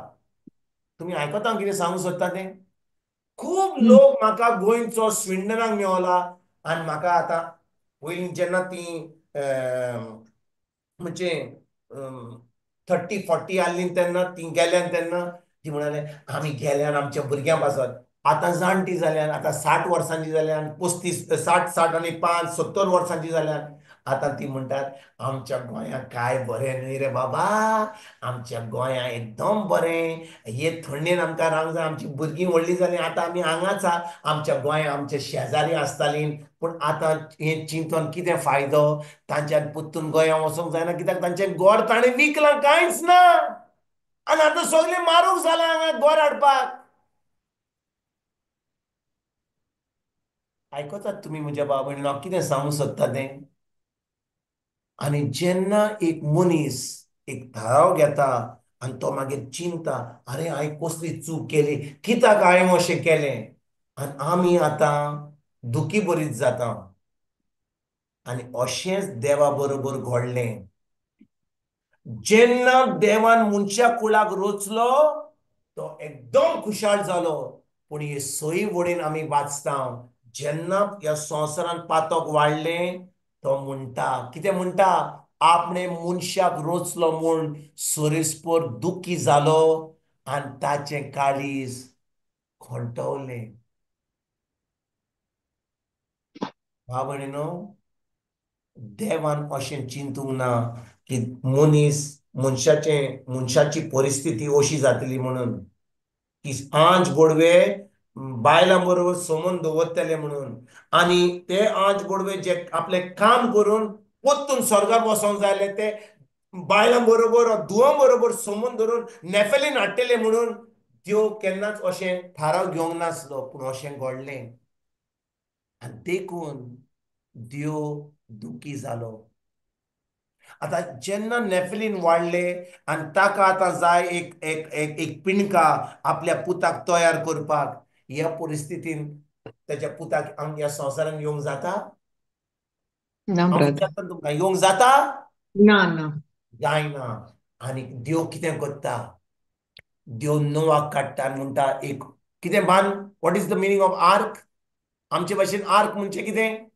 तुमी आयकता हांव कितें सांगूंक सोदता तें? खूब लोक म्हाका गोंयचो स्विंडनाक मेवला आनी म्हाका आतां पयलीं जेन्ना ती म्हणजे 30-40 आहली तेन्ना ती गेल्यान तेन्ना ती म्हणाले आमी गेल्यान आमच्या भुरग्यां पासत. आतां जाणटी जाल्यान, आतां 60 वर्सांची जाल्यान, 60 आनी 5 70 वर्सांची जाल्यान आतां ती म्हणटात आमच्या गोंयांत काय बरें न्हय रे बाबा, आमच्या गोंयांत एकदम बरें, हे थंडेन आमकां रावंक जाय, आमची भुरगीं व्हडलीं जालीं, आतां आमी हांगाच आहा, आमच्या गोंयांत आमचे शेजारी आसतालीं. पूण आतां हें चिंतून कितें फायदो, तांच्यान पोत्तून गोंयांत वचोंक जायना, कित्याक तांचें घर ताणें विकलां, कांयच ना आनी आतां सगळें मारूक जालां हांगा घर हाडपाक. आयकतात तुमी म्हज्या बाब भयणीनो हांव कितें सांगूंक सोदता तें? आनी जेन्ना एक मनीस एक थाराव घेता आनी तो मागीर चिंता, अरे हांवें कसली चूक केली, कित्याक हांवें अशें केलें, आनी आमी आतां दुखी बरीच जाता. आनी अशेंच देवा बरोबर घडलें. जेन्ना देवान मनशा कुळाक रचलो तो एकदम खुशाल जालो. पूण हे सई वडीन आमी वाचता, जेन्ना ह्या संवसारांत पातक वाडलें तो म्हणटा, कितें म्हणटा, आपणे मनशाक रचलो म्हूण सरीसपर दुखी जालो आनी ताचें काळीज खोंटवलें. भाव भयणीनो, देवान अशें चिंतूंक ना की मनशाची परिस्थिती अशी जातली म्हणून की आंज गोडवे बायलां बरोबर संबंद दवरतले म्हणून आनी ते आंज गोडवे जे आपले काम करून पोत्तून स्वर्गाक वसोंक जाय ते बायलां बरोबर धुवां बरोबर संबंद दवरून नेफेलीन हाडटले म्हणून देव केन्नाच अशें थाराव घेवंक नासलो पूण अशें घडलें आनी देखून देव दुखी जालो आतां जेन्ना नेफिलीन वाडले आनी ताका आतां जाय एक एक एक एक पिणका आपल्या पुताक तयार करपाक ह्या परिस्थितीन तेच्या पुताक ह्या संवसारान येवंक जाता ना हांव ब्रदर विचारता तुमकां येवंक जाता ना ना जायना आनी देव कितें करता देव नोवाक काडटा आनी म्हणटा एक कितें बांद what is the meaning of arc आमचे भाशेन आर्क म्हणजे कितें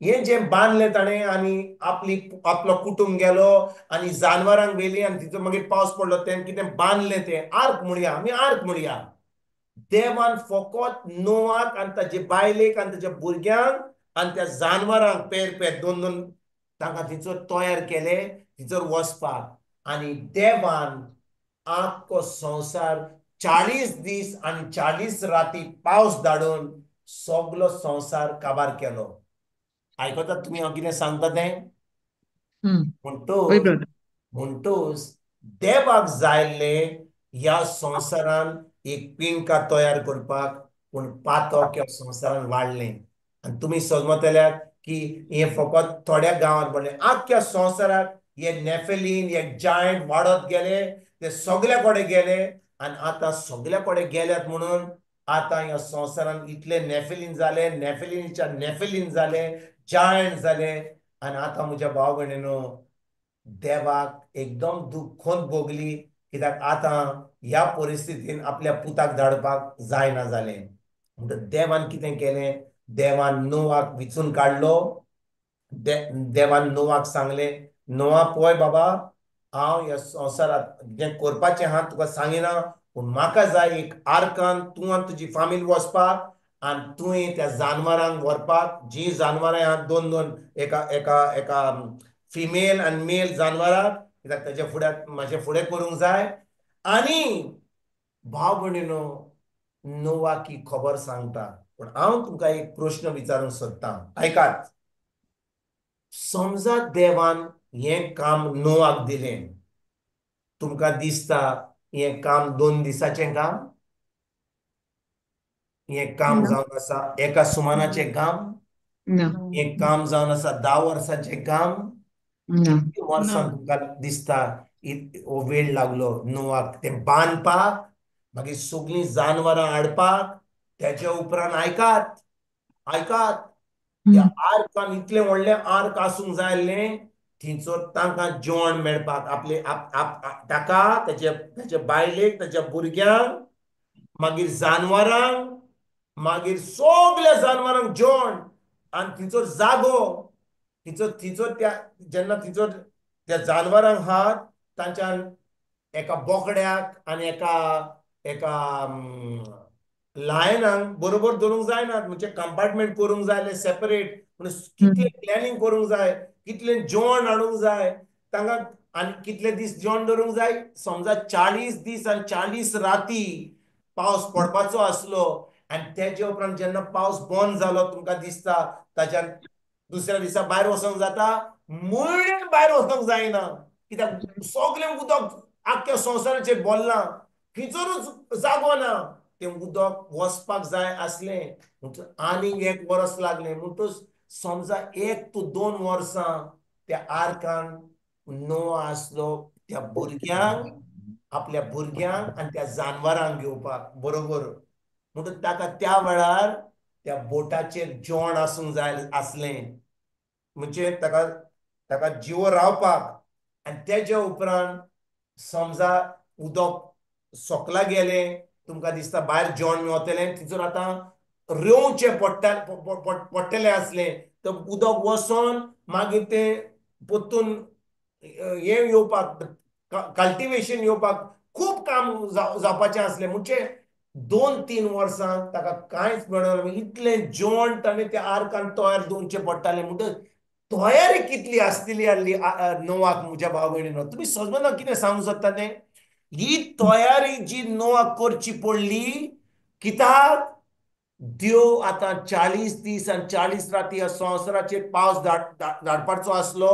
हे जे बांदले ताणें आनी आपलो कुटुंब गेलो आनी जानवरांक व्हेली आनी तिचो मागीर पावस पडलो तें कितें बांदलें तें आर्क म्हणया आमी आर्क म्हणया देवान फकत नोवाक आनी ताचे बायलेक आनी ताच्या भुरग्यांक आनी त्या जानवरांक पेर दोन दोन तांकां थंयसर तयार केले थंयसर वचपाक आनी देवान आख्खो संवसार 40 दीस आनी 40 राती पावस धाडून सगलो संवसार काबार केलो आयकतात तुमी हांव कितें सांगता तें ओय म्हणटोच ब्रदर म्हणटोच देवाक जायल्ले ह्या संवसारान एक पिणका तयार करपाक पूण पातक ह्या संवसारान वाडलें आनी तुमी समजतल्यात की हे फकत थोड्या गांवांत पडलें आख्ख्या संवसाराक हे नेफेलीन हे जायंट वाडत गेले ते सगल्या कडेन गेले आनी आतां सगल्या कडेन गेल्यात म्हणून आतां ह्या संवसारान इतले नेफेलीन जाले नेफेलीनच्या नेफेलीन जाले जायंट जाले आनी आतां म्हज्या भाव भयणीनो देवाक एकदम दुख्खोंत भोगली कित्याक आतां ह्या परिस्थितीन आपल्या पुताक धाडपाक जायना जालें म्हणटच देवान कितें केलें देवान नोवाक विचून काडलो देवान नोवाक सांगलें नोवा पळय बाबा हांव ह्या संवसारांत जें करपाचें आहा तुका सांगिना पूण म्हाका जाय एक आर्कान तूं आनी तुजी फामील वचपाक आनी तुवें त्या जानवरांक व्हरपाक जीं जानवरां आहात दोन दोन एका एका एका फिमेल आनी मेल जानवरां कित्याक तेजे फुड्याक मातशें फुडें करूंक जाय आनी भाव भयणीनो नोवाक ही खबर सांगता पूण हांव तुमकां एक प्रश्न विचारूंक सोदतां आयकात समजा देवान हें काम नोवाक दिलें तुमकां दिसता हें काम 2 दिसाचें काम हें काम जावन आसा एका सुमानाचें काम ना हें काम जावन आसा 10 वर्सांचें काम ना वर्सान तुमकां दिसता हो वेळ लागलो नोवाक तें बांदपाक मागीर सगळीं जानवरां हाडपाक तेच्या उपरांत आयकात त्या आर्कान इतलें व्हडलें आर्क आसूंक जाय आसलें थंयसर तांकां जेवण मेळपाक आपले ताका तेचे बायलेक तेच्या भुरग्यांक मागीर जानवरांक मागीर सगल्या जानवरांक जेवण आनी थंयसर जागो थंयसर त्या जेन्ना थंयसर त्या जानवरांक हात तांच्यान एका बोकड्याक आनी एका एका लायनांक बरोबर धरूंक जायना म्हणजे कंपार्टमेंट करूंक जाय आसलें सेपरेट पूण कितलें प्लॅनिंग करूंक जाय कितलें जेवण हाडूंक जाय तांकां आनी कितले दीस जेवण दवरूंक जाय समजा 40 दीस आनी 40 राती पावस पडपाचो आसलो आनी तेजे उपरांत जेन्ना पावस बंद जालो तुमकां दिसता ताच्यान दुसऱ्या दिसा भायर वचोंक जाता म्हयने भायर वचोंक जायना कित्याक सगळें उदक आख्ख्या संवसाराचेर भरलां खंयसरूच जागो ना तें उदक वचपाक जाय आसलें आनीक 1 वर्स लागलें म्हणटच समजा 1 to 2 वर्सां त्या आर्कान नोवा आसलो त्या भुरग्यांक आपल्या भुरग्यांक आनी त्या जानवरांक घेवपाक बरोबर म्हणटच ताका त्या वेळार त्या बोटाचेर जेवण आसूंक जाय आसलें म्हणजे ताका जिवो रावपाक आनी तेच्या उपरांत समजा उदक सोंकला गेलें तुमकां दिसता भायर जेवण मेवतलें थंयसर आतां रेंवचें पडटलें आसलें तर उदक वचोन मागीर तें परतून हें येवपाक कल्टिवेशन येवपाक खूब काम जावपाचें आसलें म्हणजे 2-3 वर्सां ताका कांयच मेळना इतलें जोंट आनी त्या आर्कान तयार दोनचें पडटालें म्हणटच तयारी कितली आसतली आसली नोवाक म्हज्या भाव भयणीनो तुमी समजना कितें सांगूंक सोदता तें ही तयारी जी नोवाक करची पडली कित्याक देव आतां 40 दीस आनी 40 राती ह्या संवसाराचेर पावस धाडपाचो आसलो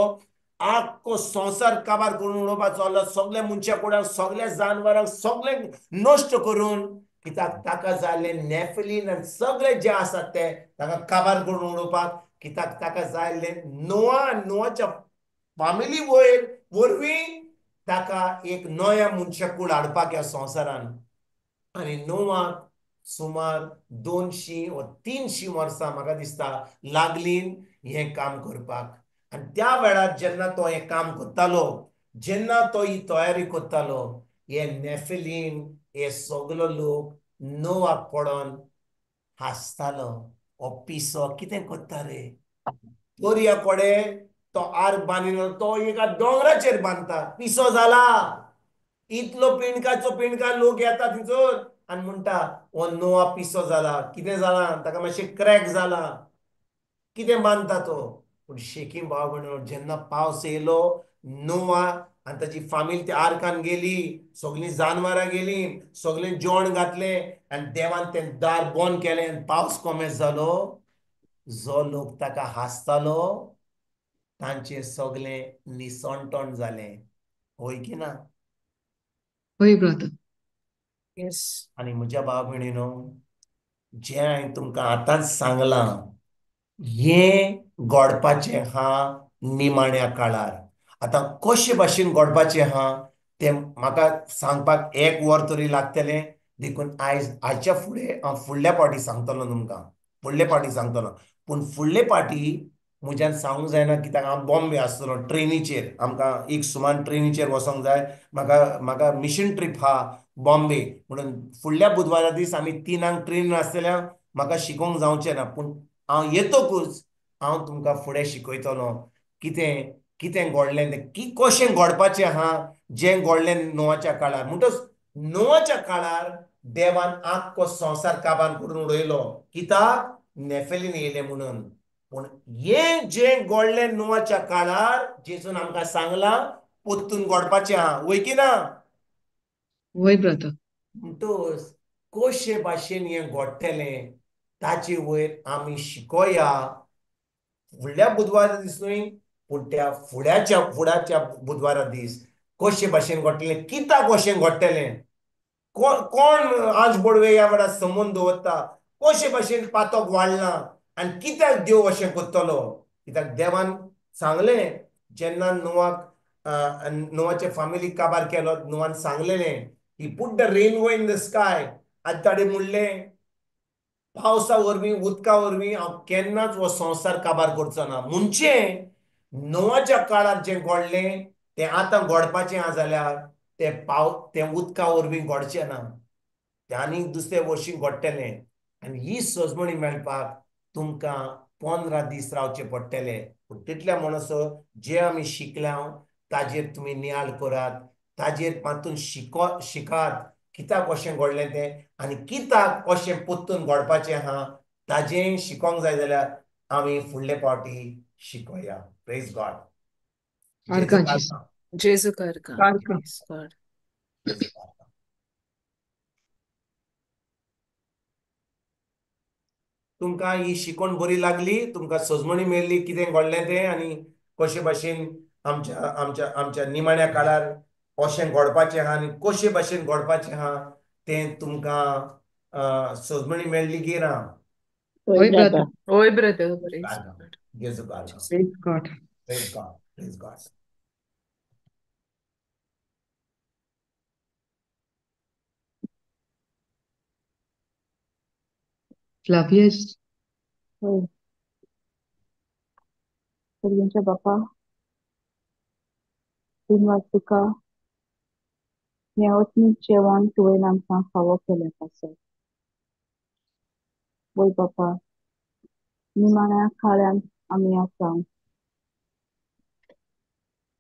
आख्खो संवसार काबार करून उडोवपाचो आसलो सगळ्या मनशा कुडाक सगळ्या जानवरांक सगळे नश्ट करून कित्याक ताका जाल्लें नॅफिलीन आनी सगळे जे आसात ते ताका काबार करून उडोवपाक कित्याक ताका जाल्लें नोवाच्या फामिली वरवीं ताका एक नव्या मनशा कूड हाडपाक ह्या संवसारान आनी नोवाक सुमार 200 वा 300 वर्सां म्हाका दिसता लागलीं हें काम करपाक आनी त्या वेळार जेन्ना तो हें काम करतालो जेन्ना तो ही तयारी करतालो हे नॅफिलीन हे सगलो लोक नोवाक पडोन हांसतालो हो पिसो कितें करता रे दर्या कोडे तो आर्क बांदिलो तो एका दोंगराचेर बांदता पिसो जाला इतलो पिणका लोक येता थंयसर आनी म्हणटा हो नोवा पिसो जाला कितें जाला ताका मातशें क्रॅक जाला कितें बांदता तो पूण शेकीम भाव भयणो जेन्ना पावस येयलो नोवा आनी ताची फामील त्या आर्कान गेली सगळीं जानवरां गेलीं सगळें जेवण घातलें आनी देवान तें दार बंद केलें आनी पावस कोमेस जालो जो लोक ताका हांसतालो तांचें सगळें निसणटण जालें होय की ना होय ब्रदर Yes. आनी म्हज्या भाव भयणीनो जें हांवें तुमकां आतांच सांगलां हें घडपाचें आहा निमाण्या काळार आतां कशे भाशेन घडपाचें आहा तें म्हाका सांगपाक 1 वर तरी लागतलें देखून आयच्या फुडें हांव फुडल्या पावटी सांगतलों तुमकां फुडले पावटी सांगतलों पूण फुडले पावटी म्हज्यान सांगूंक जायना कित्याक हांव बॉम्बे आसतलों ट्रेनीचेर आमकां एक सुमार ट्रेनीचेर वचोंक जाय म्हाका मिशन ट्रीप आहा बॉम्बे म्हणून फुडल्या बुधवारा दीस आमी 3 ट्रेनीन आसतल्या म्हाका शिकोवंक जावचें ना पूण हांव येतकूच हांव तुमकां फुडें शिकयतलों कितें कितें घडलें तें कशें घडपाचें आहा जें घडलें नोवाच्या काळार म्हणटच नोवाच्या काळार देवान आख्खो संवसार काबार करून उडयलो कित्याक नॅफिलीन येयलें म्हणून पूण हें जें घडलें नोवाच्या काळार जेजून आमकां सांगलां पोत्तून घडपाचें आहा वय की ना होय ब्रदर म्हणटच कशे भाशेन हें घडटलें ताचे वयर आमी शिकोया फुडल्या बुधवारा दीस न्हय पूण त्या फुडाच्या बुधवारा दीस कशे भाशेन घडटलें कित्याक कशें घडटलें कोण आज बोडवे ह्या वेळार संबंद दवरता कशे भाशेन पातक वाडला आनी कित्याक देव अशें करतलो कित्याक देवान सांगलें जेन्ना नोवाचे फामिलीक काबार केलो नोवान सांगलेलें he put the rainbow in the sky आनी ताणें म्हणलें पावसा वरवीं उदका वरवीं हांव केन्नाच हो संवसार काबार करचो ना म्हणजे नोवाच्या काळार जें घडलें तें आतां घडपाचें आहा जाल्यार तें उदका वरवीं घडचें ना तें आनीक दुसरे वर्शी घडटलें आनी ही सजमणी मेळपाक तुमकां 15 दीस रावचें पडटलें पूण तितल्या म्हणसर जें आमी शिकल्या ताजेर तुमी नियाळ करात ताजेर मातून शिकात कित्याक अशें घडलें तें आनी कित्याक अशें पोत्तून घडपाचें आहा ताजें शिकोंक जाय जाल्यार आमी फुडले पावटी शिकोया प्रेज गॉड आर्काचें Jesu karka. Karka. Yes, God. तुमकां ही शिकवण बरी लागली तुमकां सजमणी मेळ्ळी कितें घडलें तें आनी कशे भाशेन आमच्या निमाण्या काळार अशें घडपाचें आहा आनी कशे भाशेन घडपाचें आहा तें तुमकां सजमणी मेळ्ळी की ना होय brother Oi, brother. Praise God. Jesu कार्ड praise God praise God praise God Flavius होय सगळ्यांच्या बापा धन्यवाद तुका हें अतून जेवण तुवें आमकां फावो केलें आसा वय बापा निमाण्या काळान आमी आसा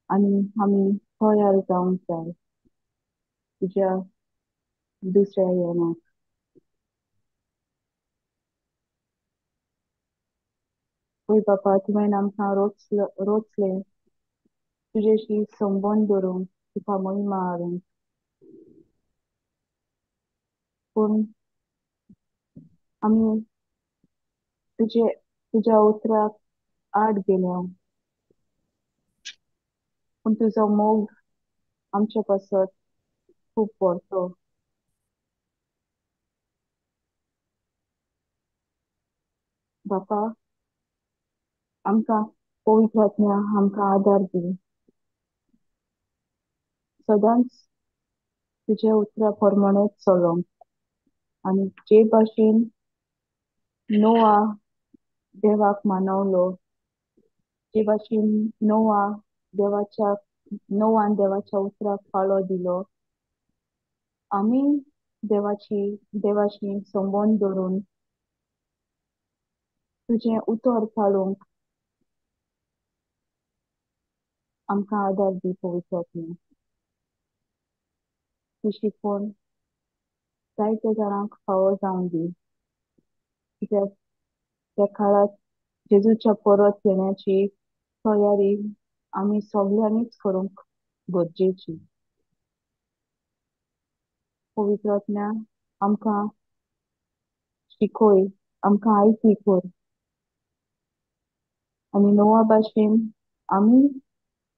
आनी आमी तयार जावंक जाय तुज्या दुसऱ्या येवनाक ओय बापा तुवें आमकां रोचले तुजेशी संबंद दवरूंक तुका महिमा हाडूंक पूण आमी तुज्या उतराक आड गेल्या पूण तुजो मोग आमचे पासत खूब व्हडलो बापा आमकां पवित्र आत्म्या आमकां आदार दी सदांच तुज्या उतरा प्रमाणेच चलोंक आनी जे भाशेन नोआ देवाक मानवलो जे भाशेन नोवान देवाच्या उतराक पाळो दिलो आमी देवाशी संबंद दवरून तुजें उतर पाळूंक आमकां आदार दी पवित्र आत्म्या ही शिकवण जायत्या जाणांक फावो जावं दी कित्याक त्या काळात जेजूच्या परत येण्याची तयारी आमी सगळ्यांनीच करूंक गरजेची पवित्र आत्म्या आमकां शिकय आमकां आयकी कर आनी नोवा भाशेन आमी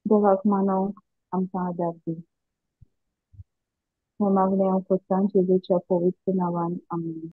देवाक मानवंक आमकां आदार दी हे मागणें हांव कोत्तां जेजूच्या पवित्र नांवान आमीन